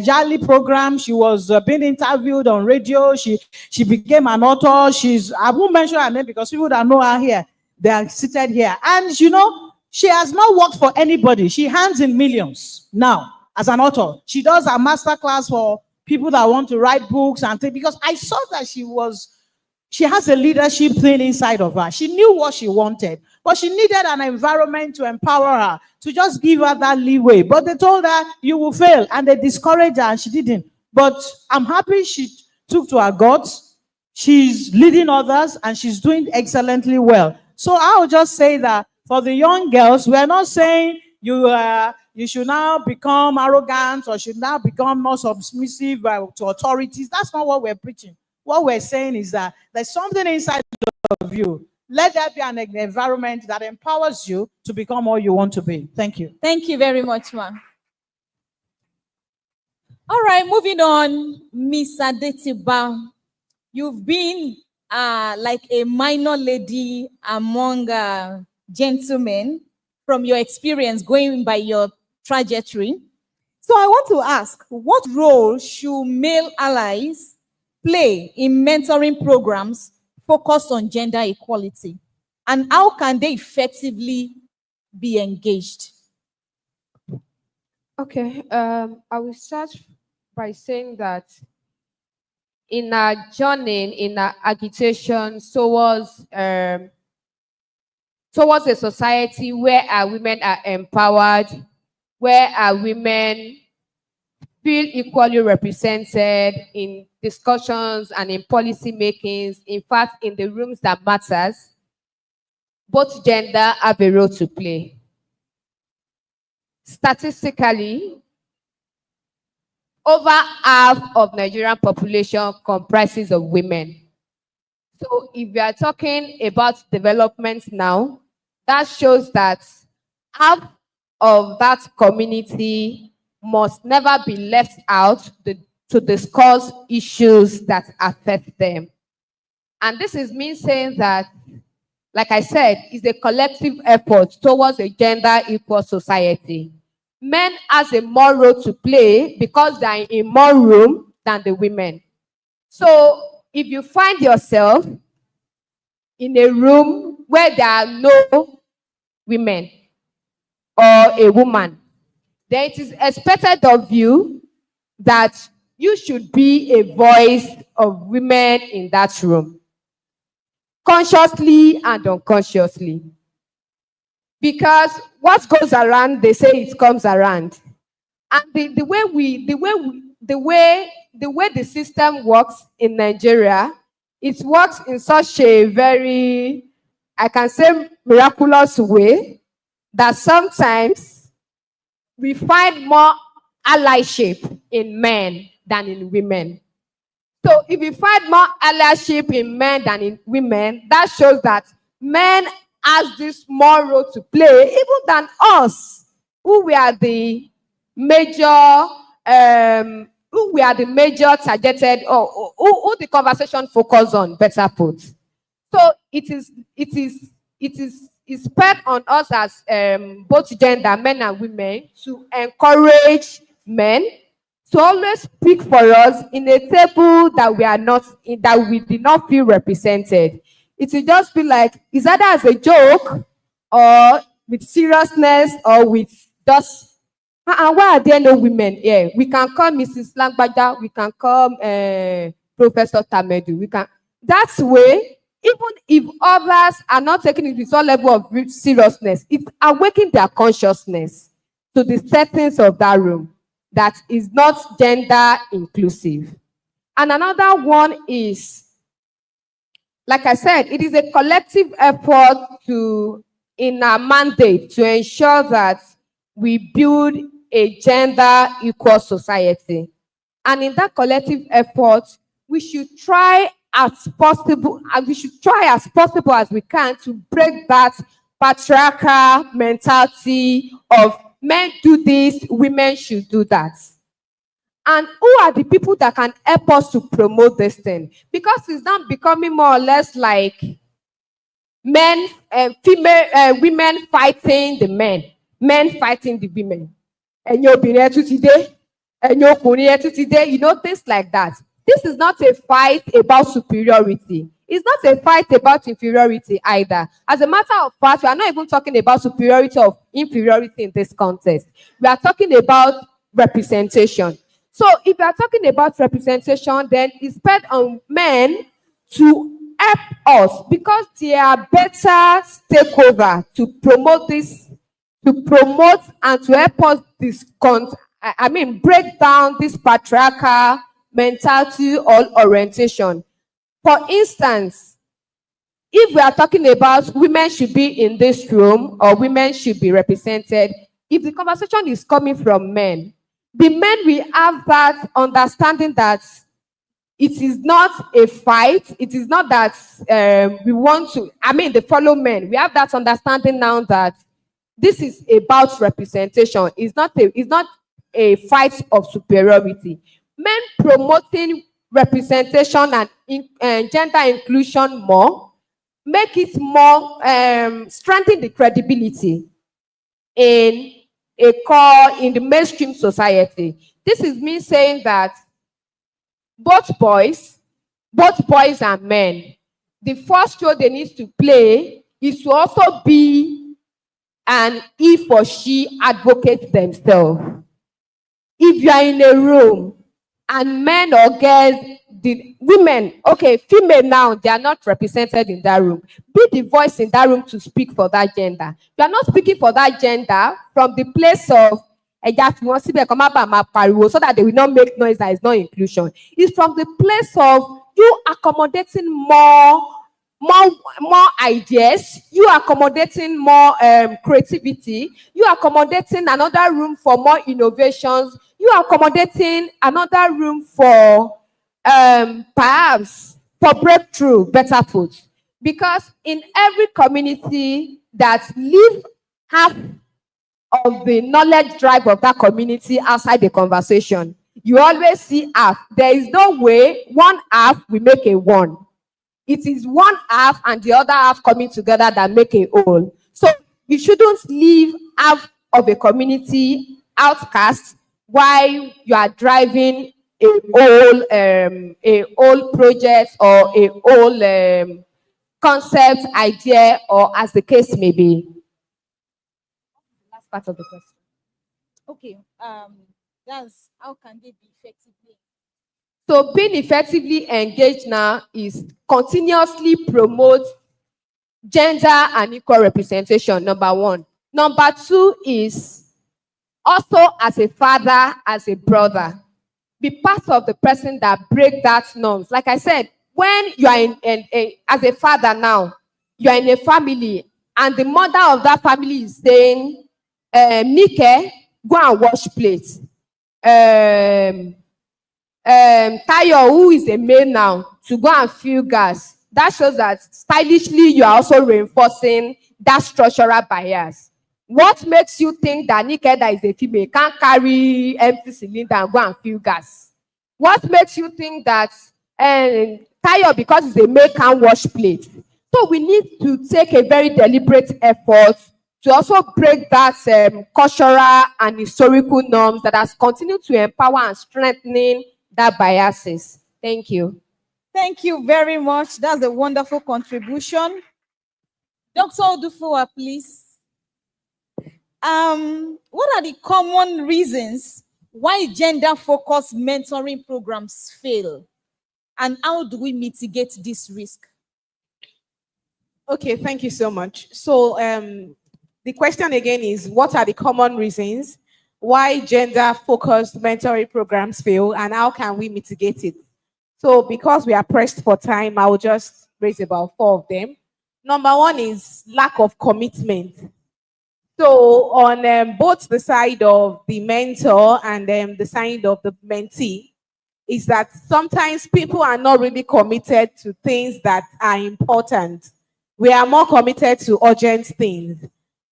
Jali program. She was being interviewed on radio. She became an author. I won't mention her name because people that know her here, they are seated here. And she has not worked for anybody. She hands in millions now as an author. She does a master class for people that want to write books and things, because I saw that she has a leadership thing inside of her. She knew what she wanted, but she needed an environment to empower her, to just give her that leeway. But they told her, you will fail, and they discouraged her, and she didn't. But I'm happy she took to her guts. She's leading others, and she's doing excellently well. So I'll just say that for the young girls, we're not saying you should now become arrogant or should now become more submissive to authorities. That's not what we're preaching. What we're saying is that there's something inside of you. Let there be an environment that empowers you to become all you want to be. Thank you. Thank you very much, ma'am. All right, moving on, Miss Adetiba. You've been like a minor lady among gentlemen from your experience going by your trajectory. So I want to ask, what role should male allies play in mentoring programs focused on gender equality? And how can they effectively be engaged? Okay, I will start by saying that in our journey, in our agitation towards a society where our women are empowered, where our women feel equally represented in discussions and in policy makings, in fact, in the rooms that matters, both gender have a role to play. Statistically, over half of Nigerian population comprises of women. So if we are talking about development now, that shows that half of that community must never be left out to discuss issues that affect them. And this is me saying that, like I said, it's a collective effort towards a gender equal society. men has a more role to play because they are in more room than the women. So if you find yourself in a room where there are no women or a woman, then it is expected of you that you should be a voice of women in that room, consciously and unconsciously. Because what goes around, they say it comes around. And the way the system works in Nigeria, it works in such a very, I can say, miraculous way that sometimes we find more allyship in men than in women. So if we find more allyship in men than in women, that shows that men has this more role to play even than us, who we are the major targeted, or who the conversation focus on, better put. So it's put on us as both gender, men and women, to encourage men to always speak for us in a table that we did not feel represented. It will just be like, is either as a joke or with seriousness or with just, why are there no women here? We can call Mrs. Langbaja, we can call Professor Tamedu, we can. That's way, even if others are not taking it with some level of seriousness, it's awakening their consciousness to the settings of that room that is not gender inclusive. And another one is, like I said, it is a collective effort in our mandate to ensure that we build a gender equal society. And in that collective effort, we should try as possible as we can to break that patriarchal mentality of men do this, women should do that. And who are the people that can help us to promote this thing? Because it's now becoming more or less like women fighting the men fighting the women. And you'll be there today, and you'll be here today, things like that. This is not a fight about superiority. It's not a fight about inferiority either. As a matter of fact, we are not even talking about superiority or inferiority in this context. We are talking about representation. So if we are talking about representation, then it's put on men to help us because they are better stakeholder to promote this, to promote and to help us break down this patriarchal mentality or orientation. For instance, if we are talking about women should be in this room or women should be represented, if the conversation is coming from men, the men will have that understanding that it is not a fight. It is not that we want to, the fellow men, we have that understanding now that this is about representation. It's not a fight of superiority. Men promoting representation and gender inclusion more, make it more, strengthen the credibility in the mainstream society. This is me saying that both boys and men, the first role they need to play is to also be an he or she advocate themselves. If you are in a room and men or girls, the women, okay, female now, they are not represented in that room. Be the voice in that room to speak for that gender. You are not speaking for that gender from the place of so that they will not make noise that is not inclusion. It's from the place of you accommodating more ideas, you accommodating more creativity, you accommodating another room for more innovations, you accommodating another room for perhaps for breakthrough, better put. Because in every community that leave half of the knowledge drive of that community outside the conversation, you always see half. There is no way one half will make a one. It is one half and the other half coming together that make a whole. So you shouldn't leave half of a community outcast while you are driving a whole project or a whole concept, idea, or as the case may be. Last part of the question. Okay. That's how can they be effectively? So being effectively engaged now is continuously promote gender and equal representation, number one. Number two is also as a father, as a brother, be part of the person that break that norms. Like I said, when you are as a father now, you are in a family and the mother of that family is saying, Nike, go and wash plates. Tayo, who is a male now, to go and fill gas. That shows that stylishly you are also reinforcing that structural bias. What makes you think that Nike, that is a female, can't carry empty cylinder and go and fill gas? What makes you think that Tayo, because he's a male, can't wash plates? So we need to take a very deliberate effort to also break that cultural and historical norms that has continued to empower and strengthening that biases. Thank you. Thank you very much. That's a wonderful contribution. Dr. Odufuwa, please. What are the common reasons why gender-focused mentoring programs fail? And how do we mitigate this risk? Okay, thank you so much. So the question again is, what are the common reasons why gender-focused mentoring programs fail and how can we mitigate it? So because we are pressed for time, I will just raise about 4 of them. Number one is lack of commitment. So on both the side of the mentor and the side of the mentee, is that sometimes people are not really committed to things that are important. We are more committed to urgent things.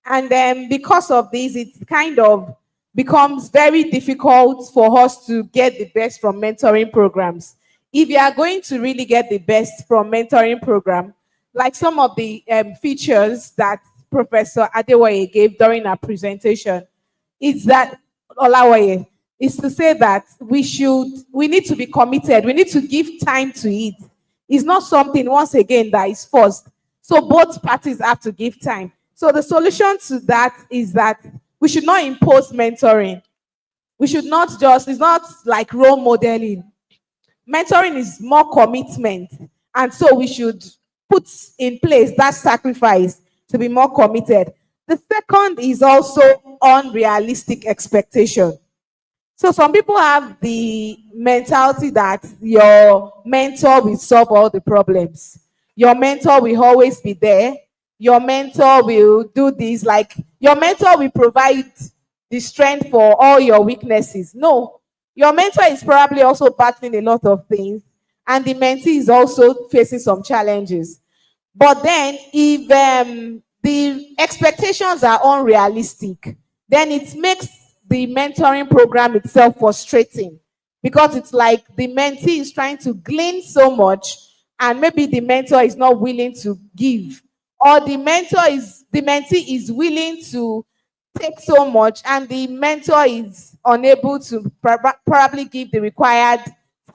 And then because of this, it kind of becomes very difficult for us to get the best from mentoring programs. If you are going to really get the best from mentoring program, like some of the features that Professor Adewoye gave during our presentation, is that, Olawoye, is to say that we need to be committed. We need to give time to it. It's not something, once again, that is forced. So both parties have to give time. So the solution to that is that we should not impose mentoring. We should not just, it's not like role modeling. Mentoring is more commitment. And so we should put in place that sacrifice to be more committed. The second is also unrealistic expectation. So some people have the mentality that your mentor will solve all the problems. Your mentor will always be there. Your mentor will do this, like your mentor will provide the strength for all your weaknesses. No, your mentor is probably also battling a lot of things, and the mentee is also facing some challenges. But then if the expectations are unrealistic, then it makes the mentoring program itself frustrating, because it's like the mentee is trying to glean so much and maybe the mentor is not willing to give, or the mentee is willing to take so much and the mentor is unable to probably give the required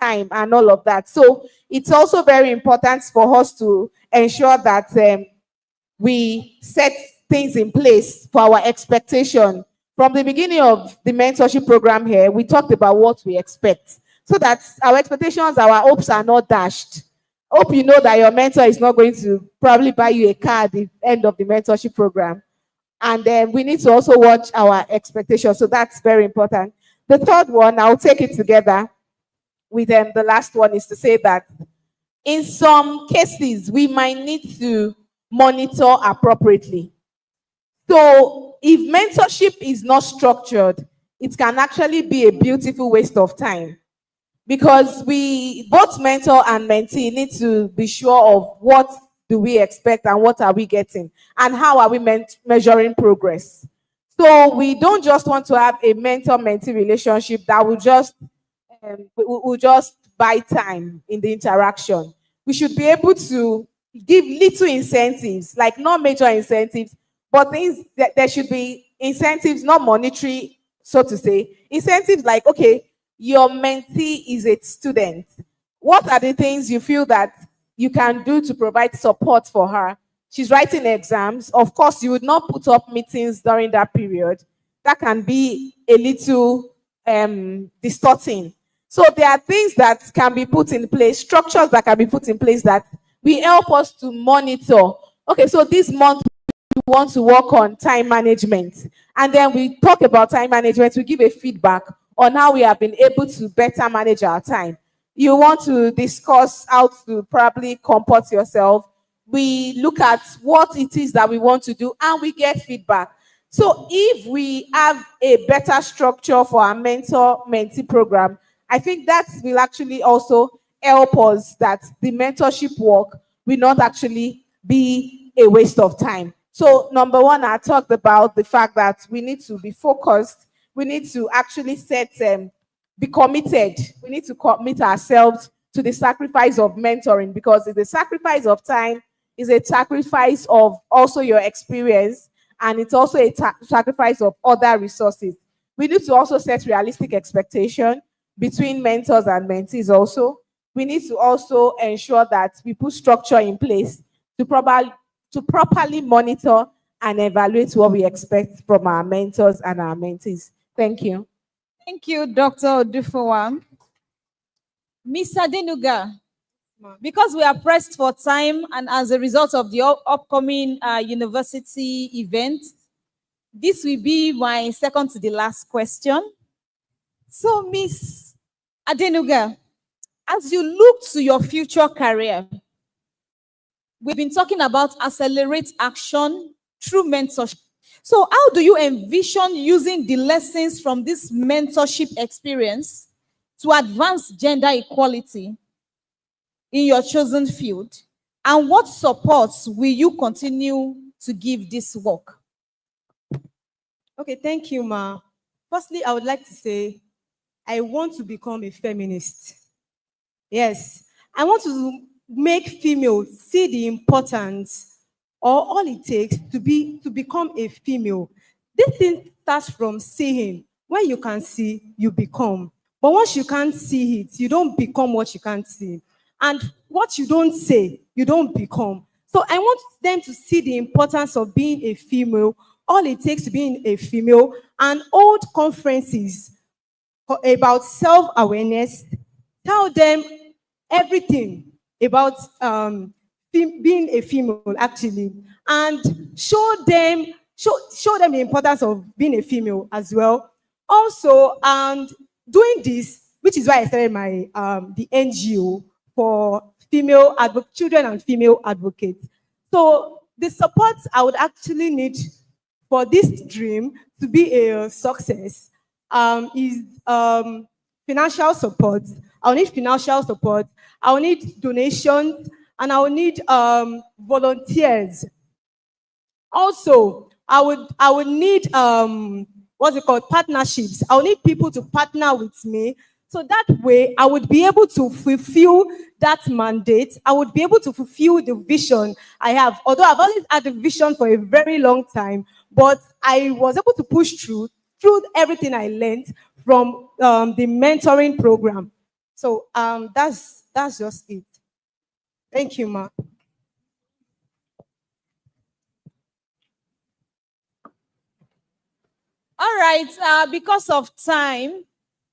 time and all of that. So it's also very important for us to ensure that we set things in place for our expectation. From the beginning of the mentorship program here, we talked about what we expect, so that our expectations, our hopes are not dashed. Hope you know that your mentor is not going to probably buy you a car at the end of the mentorship program. And then we need to also watch our expectations. So that's very important. The third one, I'll take it together with the last one, is to say that in some cases, we might need to monitor appropriately. So if mentorship is not structured, it can actually be a beautiful waste of time, because we, both mentor and mentee, need to be sure of what do we expect and what are we getting and how are we measuring progress. So we don't just want to have a mentor-mentee relationship that will just buy time in the interaction. We should be able to give little incentives, like not major incentives, but things that there should be incentives, not monetary so to say. Incentives like, okay, your mentee is a student. What are the things you feel that you can do to provide support for her? She's writing exams. Of course, you would not put up meetings during that period. That can be a little distorting. So there are things that can be put in place, structures that can be put in place that will help us to monitor. Okay, so this month we want to work on time management. And then we talk about time management, we give a feedback on how we have been able to better manage our time. You want to discuss how to probably comport yourself. We look at what it is that we want to do and we get feedback. So if we have a better structure for our mentor-mentee program, I think that will actually also help us that the mentorship work will not actually be a waste of time. So number one, I talked about the fact that we need to be focused. We need to actually be committed. We need to commit ourselves to the sacrifice of mentoring, because it's a sacrifice of time, it's a sacrifice of also your experience, and it's also a sacrifice of other resources. We need to also set realistic expectation between mentors and mentees also. We need to also ensure that we put structure in place to properly monitor and evaluate what we expect from our mentors and our mentees. Thank you. Thank you, Dr. Odufowa. Ms. Adenuga, because we are pressed for time and as a result of the upcoming university event, this will be my second to the last question. So, Ms. Adenuga, as you look to your future career, we've been talking about accelerate action through mentorship. So how do you envision using the lessons from this mentorship experience to advance gender equality in your chosen field? And what supports will you continue to give this work? Okay, thank you, Ma. Firstly, I would like to say, I want to become a feminist. Yes, I want to make females see the importance or all it takes to become a female. This thing starts from seeing. When you can see, you become. But once you can't see it, you don't become what you can't see. And what you don't say, you don't become. So I want them to see the importance of being a female, all it takes to being a female, and hold conferences about self-awareness, tell them everything about being a female, actually, and show them the importance of being a female as well. Also, and doing this, which is why I started my the NGO for children and female advocates. So the support I would actually need for this dream to be a success is financial support. I'll need financial support. I'll need donations, and I'll need volunteers. Also, I would need partnerships. I'll need people to partner with me. So that way, I would be able to fulfill that mandate. I would be able to fulfill the vision I have. Although I've always had a vision for a very long time, but I was able to push through everything I learned from the mentoring program. So that's just it. Thank you, Ma. All right, because of time,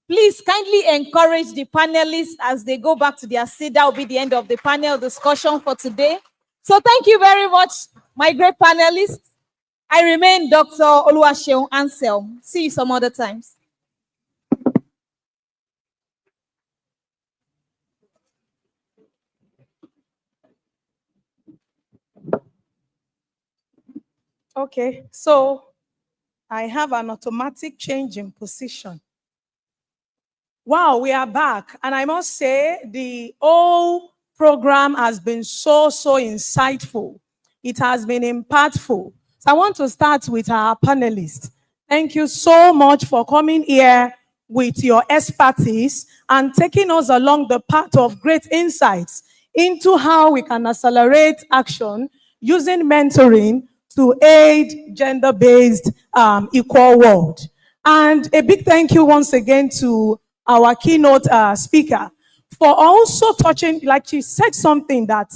please kindly encourage the panelists as they go back to their seat. That will be the end of the panel discussion for today. So thank you very much, my great panelists. I remain Dr. Oluwaseun Ansel. See you some other times. Okay, so I have an automatic change in position. Wow, we are back. And I must say, the whole program has been so insightful. It has been impactful. So I want to start with our panelists. Thank you so much for coming here with your expertise and taking us along the path of great insights into how we can accelerate action using mentoring to aid gender-based equal world. And a big thank you once again to our keynote speaker for also touching, like she said something that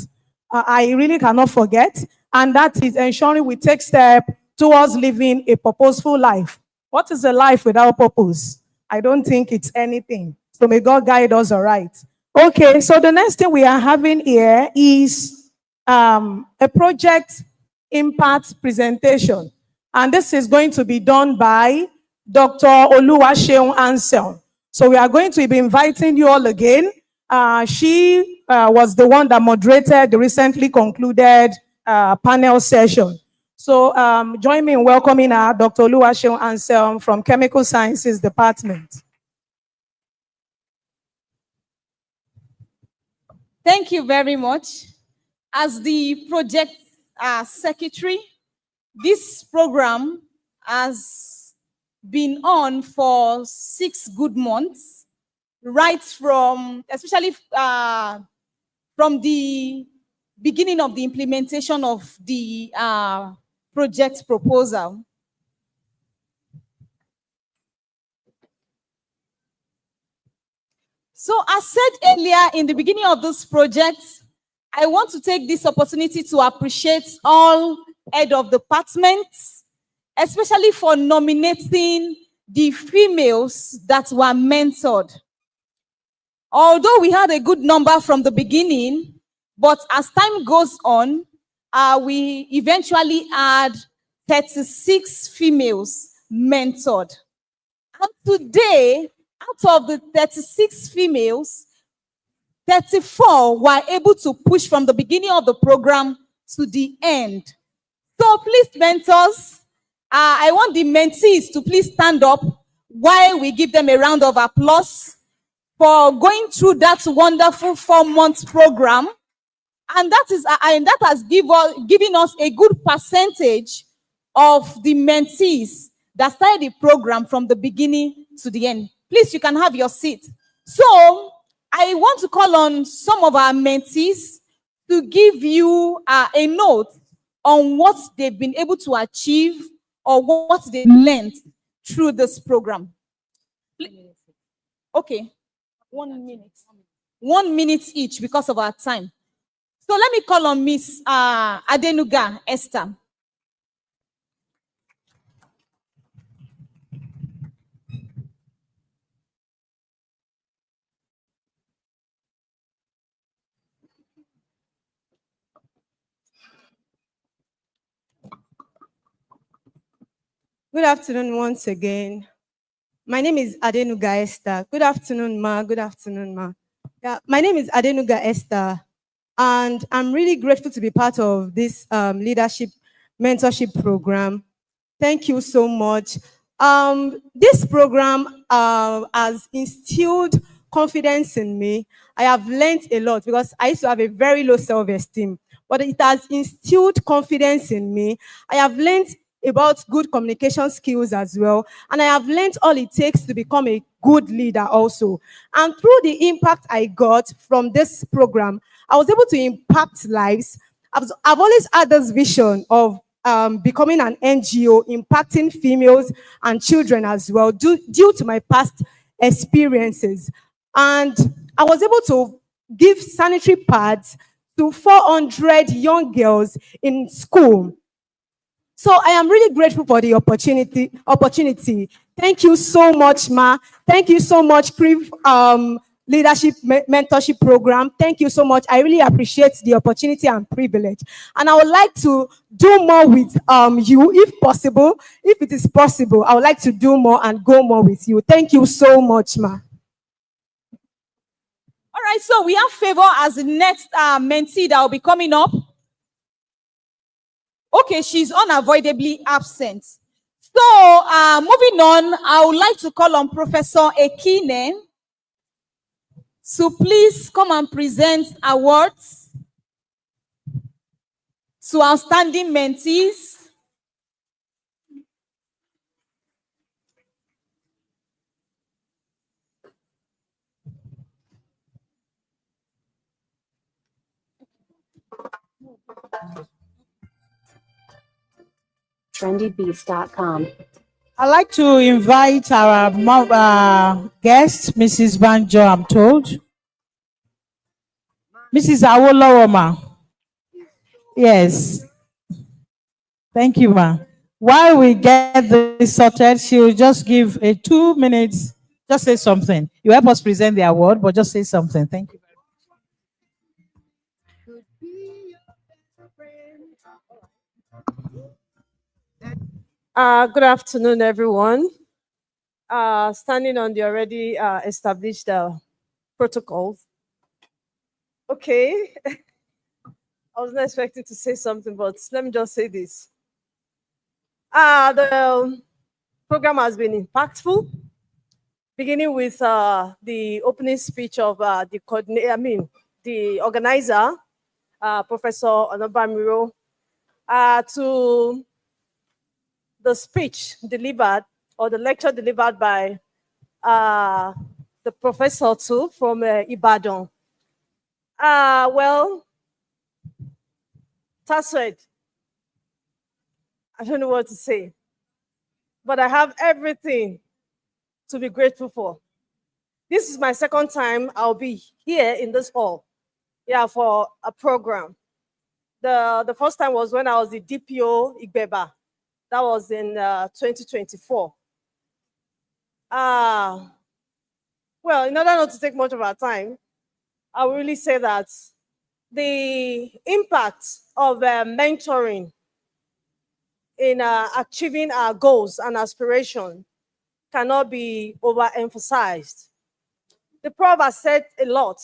I really cannot forget, and that is ensuring we take steps towards living a purposeful life. What is a life without purpose? I don't think it's anything. So may God guide us all right. Okay, so the next thing we are having here is a project impact presentation. And this is going to be done by Dr. Oluwaseun Ansel. So we are going to be inviting you all again. She was the one that moderated the recently concluded panel session. So join me in welcoming her, Dr. Oluwaseun Ansel from Chemical Sciences Department. Thank you very much. As the project secretary, this program has been on for 6 good months, right from, especially from the beginning of the implementation of the project proposal. So as said earlier in the beginning of this project, I want to take this opportunity to appreciate all head of departments, especially for nominating the females that were mentored. Although we had a good number from the beginning, but as time goes on, we eventually had 36 females mentored. And today, out of the 36 females, 34 were able to push from the beginning of the program to the end. So please, mentors, I want the mentees to please stand up while we give them a round of applause for going through that wonderful 4-month program. And that has given us a good percentage of the mentees that started the program from the beginning to the end. Please, you can have your seat. So I want to call on some of our mentees to give you a note on what they've been able to achieve or what they learned through this program. Okay, 1 minute. 1 minute each because of our time. So let me call on Miss Adenuga Esther. Good afternoon once again. My name is Adenuga Esther. Good afternoon, ma. Good afternoon, ma. Yeah, my name is Adenuga Esther, and I'm really grateful to be part of this leadership mentorship program. Thank you so much. This program has instilled confidence in me. I have learned a lot because I used to have a very low self-esteem, but it has instilled confidence in me. I have learned about good communication skills as well, and I have learned all it takes to become a good leader also. And through the impact I got from this program, I was able to impact lives. I've always had this vision of becoming an NGO, impacting females and children as well, due to my past experiences. And I was able to give sanitary pads to 400 young girls in school. So I am really grateful for the opportunity. Thank you so much, ma. Thank you so much, CRIV Leadership Mentorship Program. Thank you so much. I really appreciate the opportunity and privilege. And I would like to do more with you, if possible. If it is possible, I would like to do more and go more with you. Thank you so much, ma. All right, so we have Favor as the next mentee that will be coming up. Okay, she's unavoidably absent. So, moving on, I would like to call on Professor Ekine to please come and present awards to outstanding mentees. trendybeats.com. I'd like to invite our guest, Mrs. Banjo, I'm told. Mrs. Awolowo, ma. Yes. Thank you, ma. While we get this sorted, she'll just give a 2 minutes, just say something. You help us present the award, but just say something. Thank you. Good afternoon, everyone. Standing on the already established protocols. Okay. I was not expecting to say something, but let me just say this. The program has been impactful, beginning with the opening speech of the organizer, Professor Onobamiro, to the speech delivered or the lecture delivered by the professor too from Ibadan. Well, TASUED, I don't know what to say, but I have everything to be grateful for. This is my second time I'll be here in this hall, for a program. The first time was when I was the DPO Igbeba. That was in 2024. Well, in order not to take much of our time, I will really say that the impact of mentoring in achieving our goals and aspirations cannot be overemphasized. The prof has said a lot,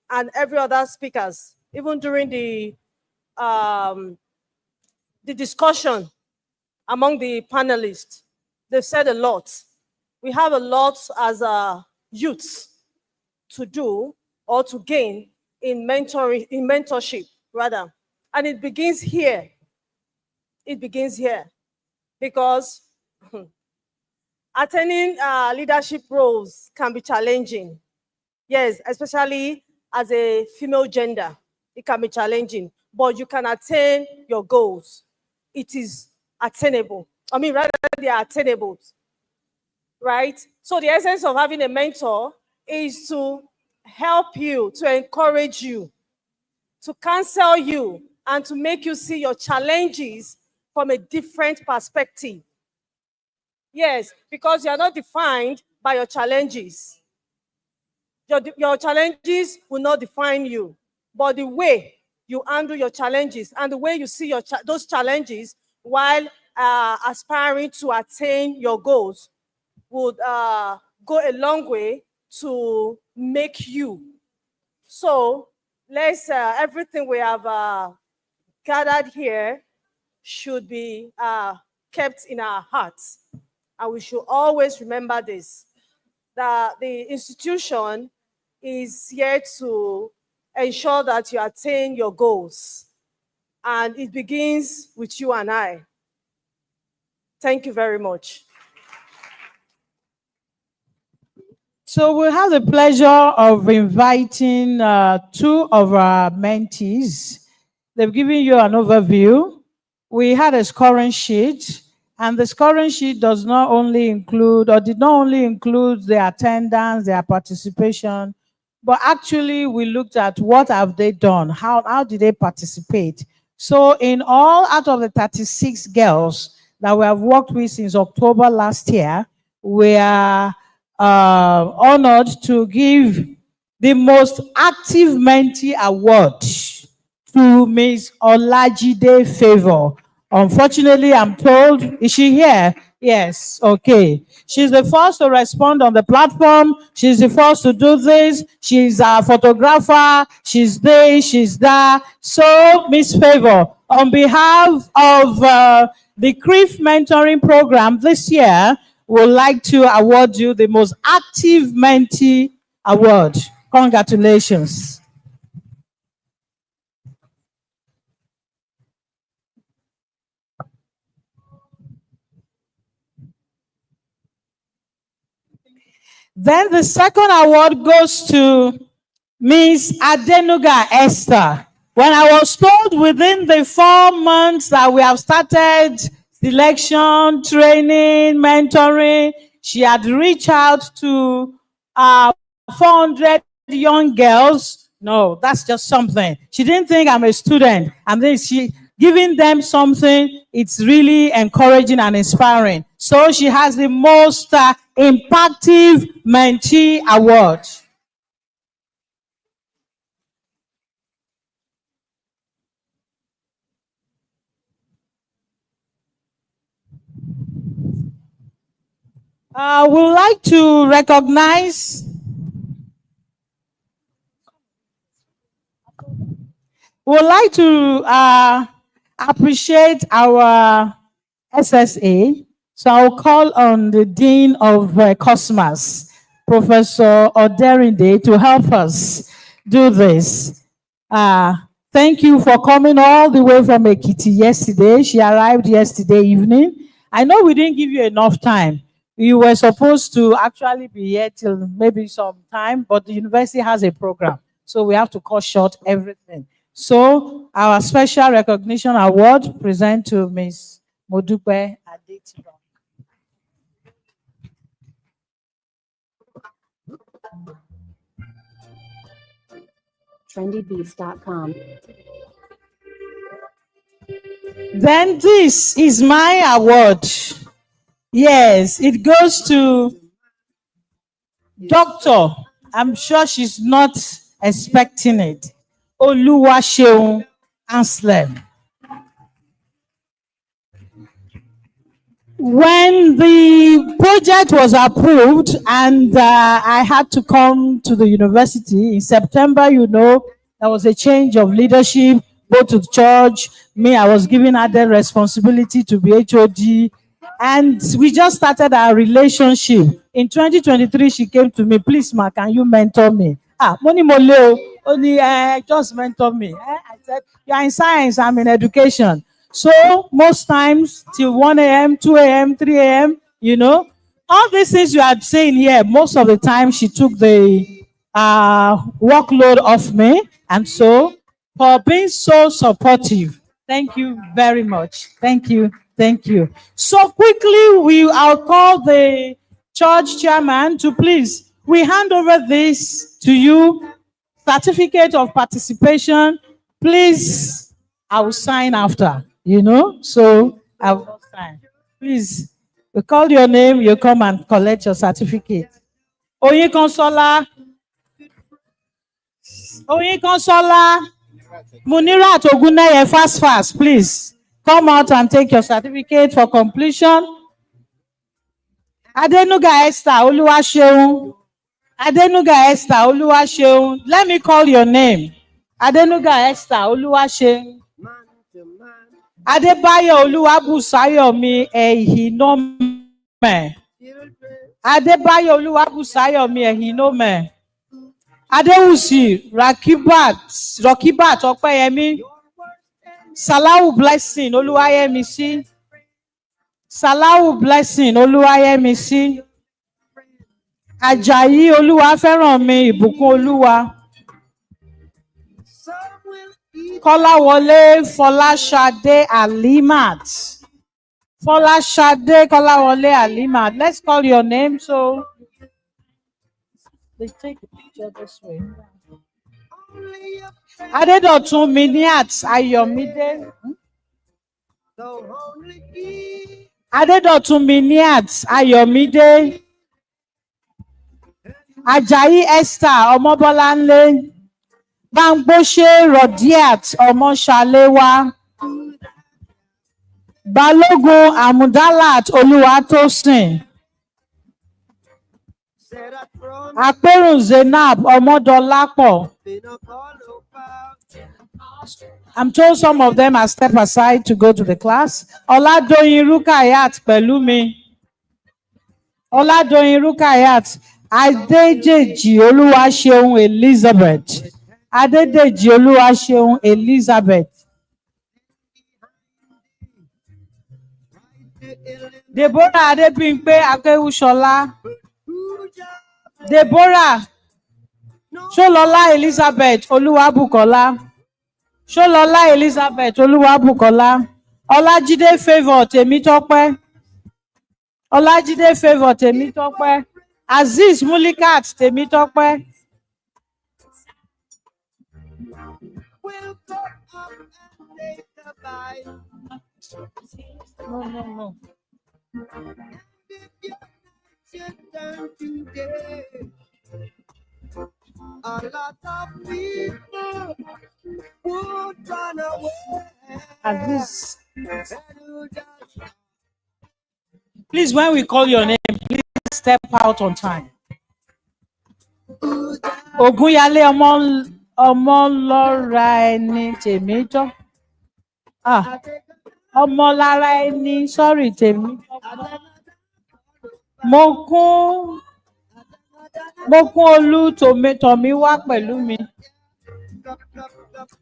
and every other speakers, even during the discussion among the panelists, they've said a lot. We have a lot as youths to do or to gain in mentorship, rather. And it begins here. It begins here because attaining leadership roles can be challenging. Yes, especially as a female gender, it can be challenging, but you can attain your goals. It is attainable. I mean, rather, they are attainable, right? So the essence of having a mentor is to help you, to encourage you, to counsel you, and to make you see your challenges from a different perspective. Yes, because you are not defined by your challenges. Your challenges will not define you, but the way you handle your challenges and the way you see those challenges while aspiring to attain your goals would go a long way to make you. So let's everything we have gathered here should be kept in our hearts, and we should always remember this, that the institution is here to ensure that you attain your goals, and it begins with you and I. Thank you very much. So we have the pleasure of inviting two of our mentees. They've given you an overview. We had a scoring sheet, and the scoring sheet does not only include, or did not only include their attendance, their participation, but actually we looked at what have they done, how did they participate. So in all, out of the 36 girls that we have worked with since October last year, we are honored to give the most active mentee award to Ms. Olajide Favor. Unfortunately, I'm told, is she here? Yes, okay. She's the first to respond on the platform. She's the first to do this. She's a photographer. She's there, she's there. So, Ms. Favor, on behalf of the CRIF mentoring program this year, would like to award you the most active mentee award. Congratulations. Then the second award goes to Ms. Adenuga Esther. When I was told within the 4 months that we have started selection, training, mentoring. She had reached out to 400 young girls. No, that's just something. She didn't think I'm a student. And then she giving them something. It's really encouraging and inspiring. So she has the most impactful mentee award. We would like to recognize appreciate our SSA. So I'll call on the Dean of Cosmas, Professor Oderinde, to help us do this. Thank you for coming all the way from Ekiti yesterday. She arrived yesterday evening. I know we didn't give you enough time. You were supposed to actually be here till maybe some time, but the university has a program. So we have to cut short everything. So our special recognition award present to Ms. Modupe Adetiran. trendybeats.com. Then this is my award. Yes, it goes to Doctor. I'm sure she's not expecting it. Oluwaseun Anslem. When the project was approved and I had to come to the university in September, you know, there was a change of leadership, both to the church. Me, I was given added responsibility to be HOD. And we just started our relationship. In 2023, she came to me, please, ma, can you mentor me? Money Moleo, only just mentor me. I said, you are in science, I'm in education. So most times till 1 a.m., 2 a.m., 3 a.m., you know, all these things you are saying here, most of the time she took the workload off me. And so for being so supportive, thank you very much. Thank you. Thank you. So quickly, I'll call the church chairman to please, we hand over this to you, certificate of participation. Please, I will sign after, you know, so I will sign. Please, we call your name, you come and collect your certificate. Oyin Consola, Munirat Oguneye, fast, please. Come out and take your certificate for completion. Adenuga Esther Oluwaseun. Adenuga Esther Oluwaseun. Let me call your name. Adenuga Esther Oluwaseun. Adebayo Oluwabusayomi Ehinome. Adebayo Oluwabusayomi Ehinome. Adewusi Rokibat Opeyemi. Salahu Blessing Oluwayemisi. Salahu Blessing Oluwayemisi. Ajayi Oluwaferanmi Ìbùkún Olúwa. Kọ́láwọlé Fọláṣadé Alimat. Fọláṣadé Kọ́láwọlé Alimat. Let's call your name so they take a picture this way. Adédọ̀tun Miniat Ayọ̀mídé. Adédọ̀tun Miniat Ayọ̀mídé. Ajayi Esther Ọmọbọ́láńlé. Bámgbóṣé Rodiat Ọmọṣaléwá. Balógun Amudalat Olúwatósìn. Àpérùn Zainab Ọmọdọlápọ̀. I'm told some of them are step aside to go to the class. Oladoyin Rukayat Pẹ̀lúmi. Oladoyin Rukayat. Adédèjì Olúwaṣeun Elizabeth. Adédèjì Olúwaṣeun Elizabeth. Deborah Adébímpé Akéwúṣọlá. Deborah Ṣólọlá Elizabeth Olúwabùkọ́lá. Ṣólọlá Elizabeth Olúwabùkọ́lá. Olajide Favour Temitope. Olajide Favour Temitope. Aziz Mulikat Temitope. No. A lot of people would run away. Aziz. Please, when we call your name, please step out on time. Ogunyale Omolora Eni Temito. Omolara Eni, sorry, Temito. Mokun Olu Tomi wá pẹ̀lú mi.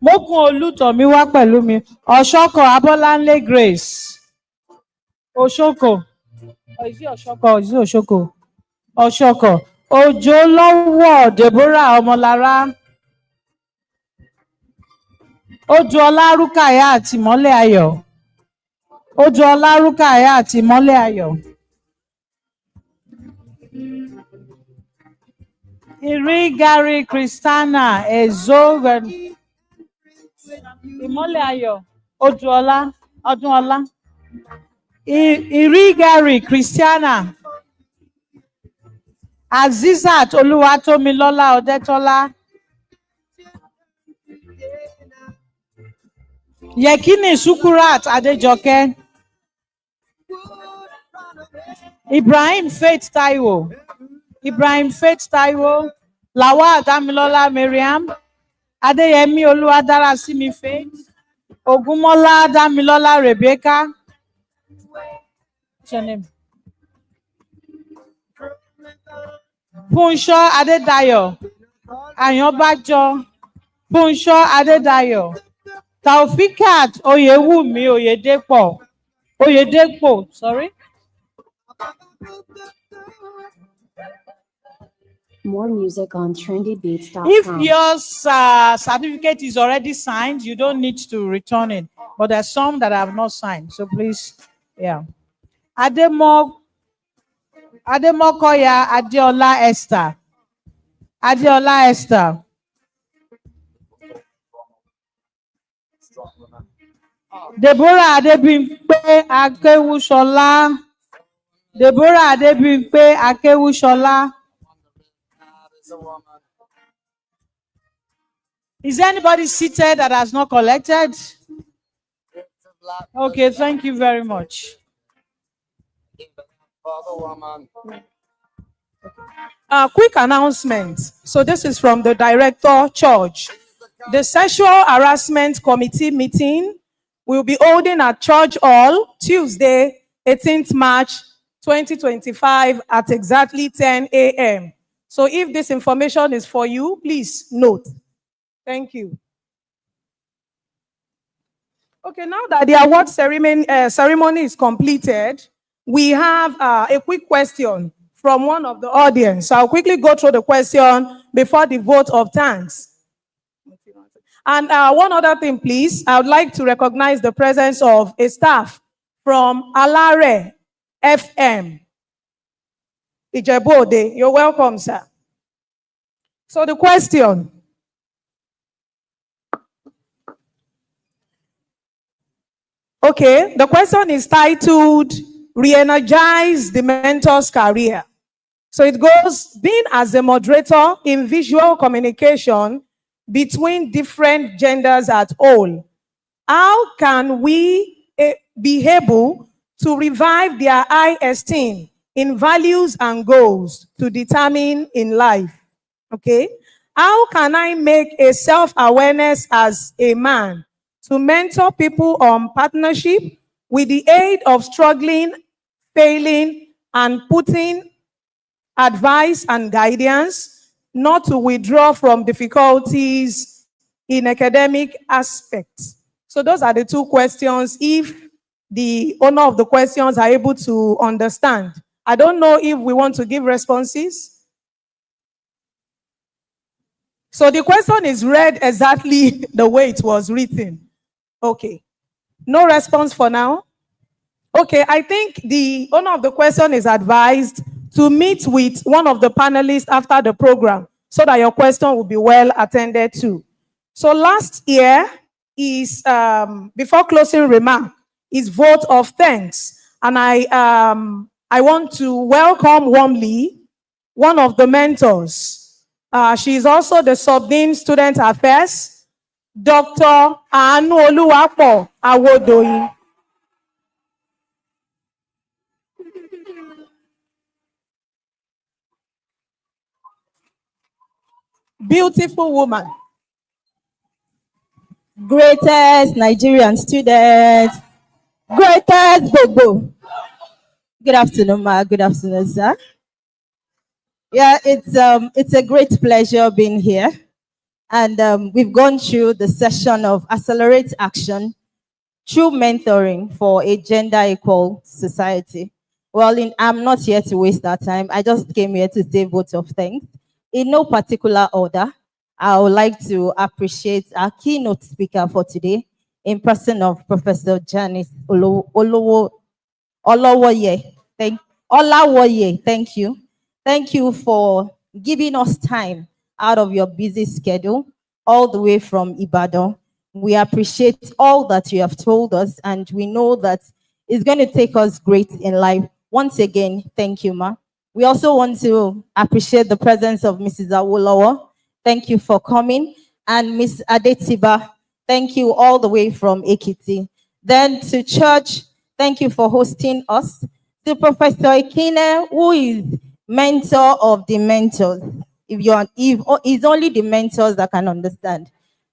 Mokun Olu Tomi wá pẹ̀lú mi. Oshoko Abolanle Grace. Oshoko. Is it Oshoko? Oshoko. Ojo lọ́wọ́ Deborah Ọmọlára. Ojo Ọlárúkàyà àti Mọ́lẹ̀ Ayọ̀. Ojo Ọlárúkàyà àti Mọ́lẹ̀ Ayọ̀. Irigari Christiana Ezo Ìmọ́lẹ̀ Ayọ̀. Odúọlá. Irigari Christiana Azizat Olúwatómilọ́lá Ọdẹ́tọ́lá. Yekini Sukurat Adéjọkẹ́. Ibrahim Faith Taiwo. Lawal Damilola Mariam. Adéyẹmí Olúwadárasími Faith. Ògúnmọ́lá Damilola Rebecca. What's your name? Funsho Adédayọ̀. Àyànbájọ. Funsho Adédayọ̀. Taufikat Oyewumi Oyedepo, sorry. More music on trendybeats.com. If your certificate is already signed, you don't need to return it. But there's some that I have not signed. So please, yeah. Ademokoya Adeola Esther. Deborah Adebimpe Akewushola. Is anybody seated that has not collected? Okay, thank you very much. Quick announcement. So this is from the director, CHURGE. The Sexual Harassment Committee meeting will be holding at Church Hall Tuesday, 18th March 2025 at exactly 10 a.m. So if this information is for you, please note. Thank you. Okay, now that the award ceremony is completed, we have a quick question from one of the audience. So I'll quickly go through the question before the vote of thanks. And one other thing, please. I would like to recognize the presence of a staff from Alare FM. Ijebode, you're welcome, sir. So the question. Okay, the question is titled, Re-energize the mentor's career. So it goes, being as a moderator in visual communication between different genders at all, how can we be able to revive their high esteem in values and goals to determine in life? Okay, how can I make a self-awareness as a man to mentor people on partnership with the aid of struggling, failing, and putting advice and guidance, not to withdraw from difficulties in academic aspects? So those are the two questions. If the owner of the questions are able to understand. I don't know if we want to give responses. So the question is read exactly the way it was written. Okay. No response for now? Okay, I think the owner of the question is advised to meet with one of the panelists after the program so that your question will be well attended to. So last year is, before closing remark, is vote of thanks. And I want to welcome warmly one of the mentors. She is also the Subdean Student Affairs, Dr. Anu Oluwapo Awodoyin. Beautiful woman. Greatest Nigerian student. Greatest Bobo. Good afternoon, ma. Good afternoon, sir. Yeah, it's a great pleasure being here. And we've gone through the session of Accelerate Action through mentoring for a gender equal society. Well, I'm not here to waste our time. I just came here to say vote of thanks. In no particular order, I would like to appreciate our keynote speaker for today, in person of Professor Janice Olawoye. Olawoye, thank you. Thank you for giving us time out of your busy schedule, all the way from Ibadan. We appreciate all that you have told us, and we know that it's going to take us great in life. Once again, thank you, ma. We also want to appreciate the presence of Mrs. Awolowo. Thank you for coming. And Miss Adetiba, thank you all the way from Ekiti. Then to church, thank you for hosting us. To Professor Ikine, who is mentor of the mentors. If it's only the mentors that can understand.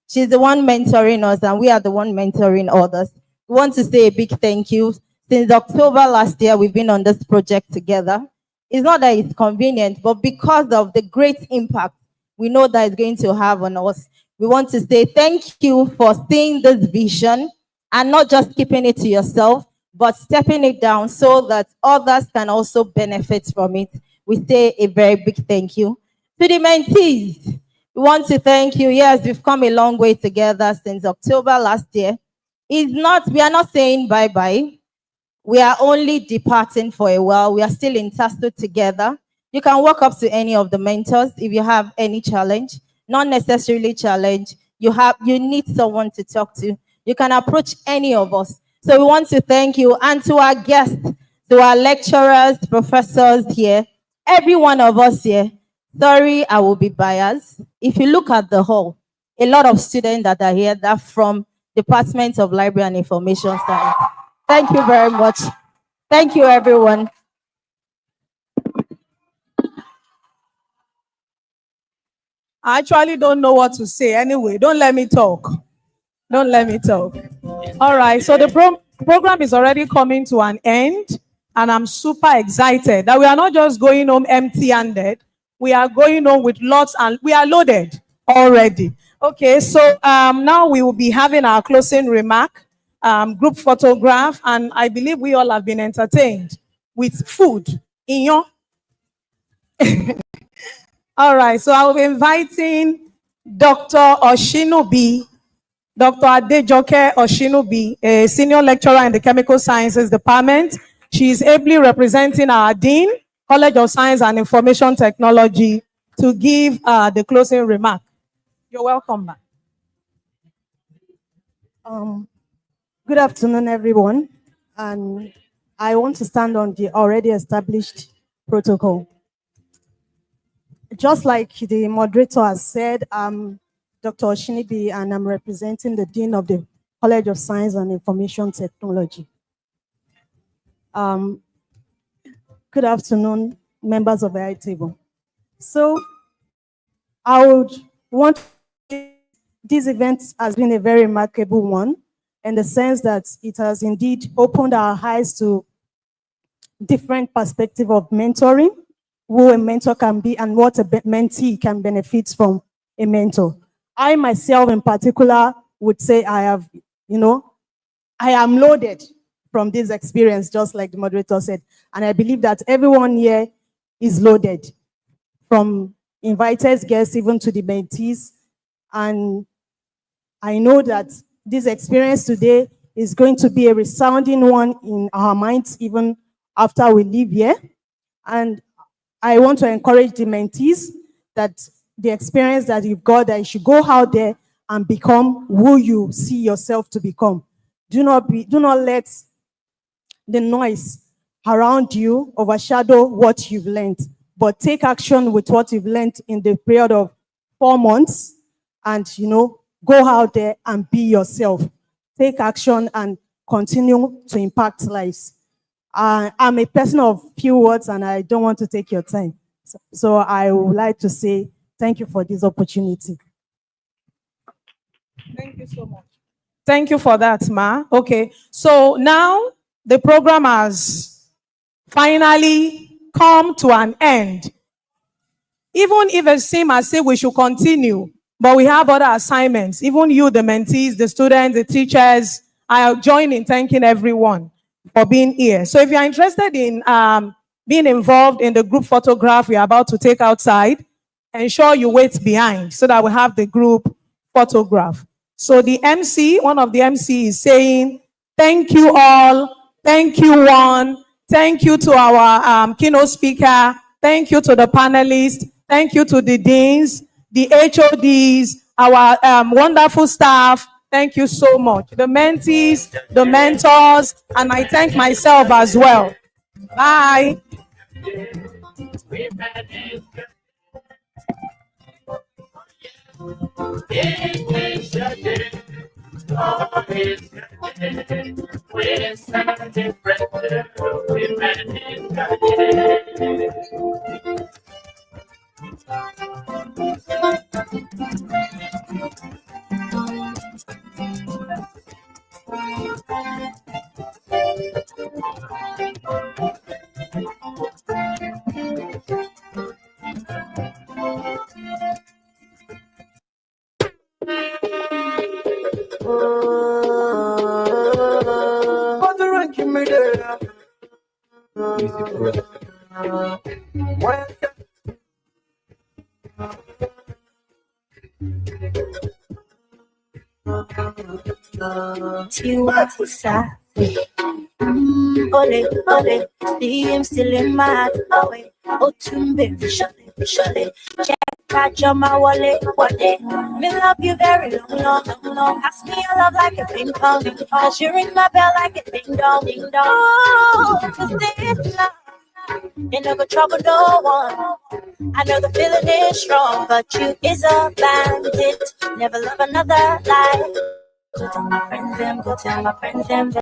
She's the one mentoring us, and we are the one mentoring others. We want to say a big thank you. Since October last year, we've been on this project together. It's not that it's convenient, but because of the great impact we know that it's going to have on us, we want to say thank you for seeing this vision and not just keeping it to yourself, but stepping it down so that others can also benefit from it. We say a very big thank you. To the mentees, we want to thank you. Yes, we've come a long way together since October last year. We are not saying bye-bye. We are only departing for a while. We are still in TASUED together. You can walk up to any of the mentors if you have any challenge, not necessarily challenge. You need someone to talk to. You can approach any of us. So we want to thank you. And to our guests, to our lecturers, professors here, every one of us here, sorry, I will be biased. If you look at the hall, a lot of students that are here, they're from Department of Library and Information Science. Thank you very much. Thank you, everyone. I actually don't know what to say. Anyway, don't let me talk. Don't let me talk. All right, so the program is already coming to an end, and I'm super excited that we are not just going home empty-handed. We are going home with lots, and we are loaded already. Okay, so now we will be having our closing remark, group photograph, and I believe we all have been entertained with food. Inyo. All right, so I will be inviting Dr. Oshinubi, Dr. Adejoke Oshinubi, a senior lecturer in the Chemical Sciences Department. She is ably representing our Dean, College of Science and Information Technology, to give the closing remark. You're welcome back. Good afternoon, everyone. And I want to stand on the already established protocol. Just like the moderator has said, I'm Dr. Oshinibi, and I'm representing the Dean of the College of Science and Information Technology. Good afternoon, members of the high table. So I would want this event has been a very remarkable one, in the sense that it has indeed opened our eyes to different perspective of mentoring, who a mentor can be and what a mentee can benefit from a mentor. I myself in particular would say I am loaded from this experience, just like the moderator said. And I believe that everyone here is loaded, from invited guests even to the mentees. And I know that this experience today is going to be a resounding one in our minds even after we leave here. And I want to encourage the mentees that the experience that you've got, that you should go out there and become who you see yourself to become. Do not let the noise around you overshadow what you've learned, but take action with what you've learned in the period of 4 months, and go out there and be yourself. Take action and continue to impact lives. I'm a person of few words, and I don't want to take your time. So I would like to say thank you for this opportunity. Thank you so much. Thank you for that, Ma. Okay, so now the program has finally come to an end. Even if it seems as if we should continue, but we have other assignments. Even you, the mentees, the students, the teachers, I join in thanking everyone for being here. So if you're interested in being involved in the group photograph we're about to take outside, ensure you wait behind so that we have the group photograph. So the MC, one of the MC is saying, thank you all, thank you one, thank you to our keynote speaker, thank you to the panelists, thank you to the deans, the HODs, our wonderful staff. Thank you so much. The mentees, the mentors, and I thank myself as well. Bye. Ole, ole, I'm still in my heart. Oh, tumbe, shale, check catch on my wallet, me love you very long. Ask me your love like a ping pong, cause you ring my bell like a ding dong, ding dong. Oh, cause this love ain't no trouble, no one. I know the feeling is strong, but you is a bandit. Never love another life. Go tell my friends them,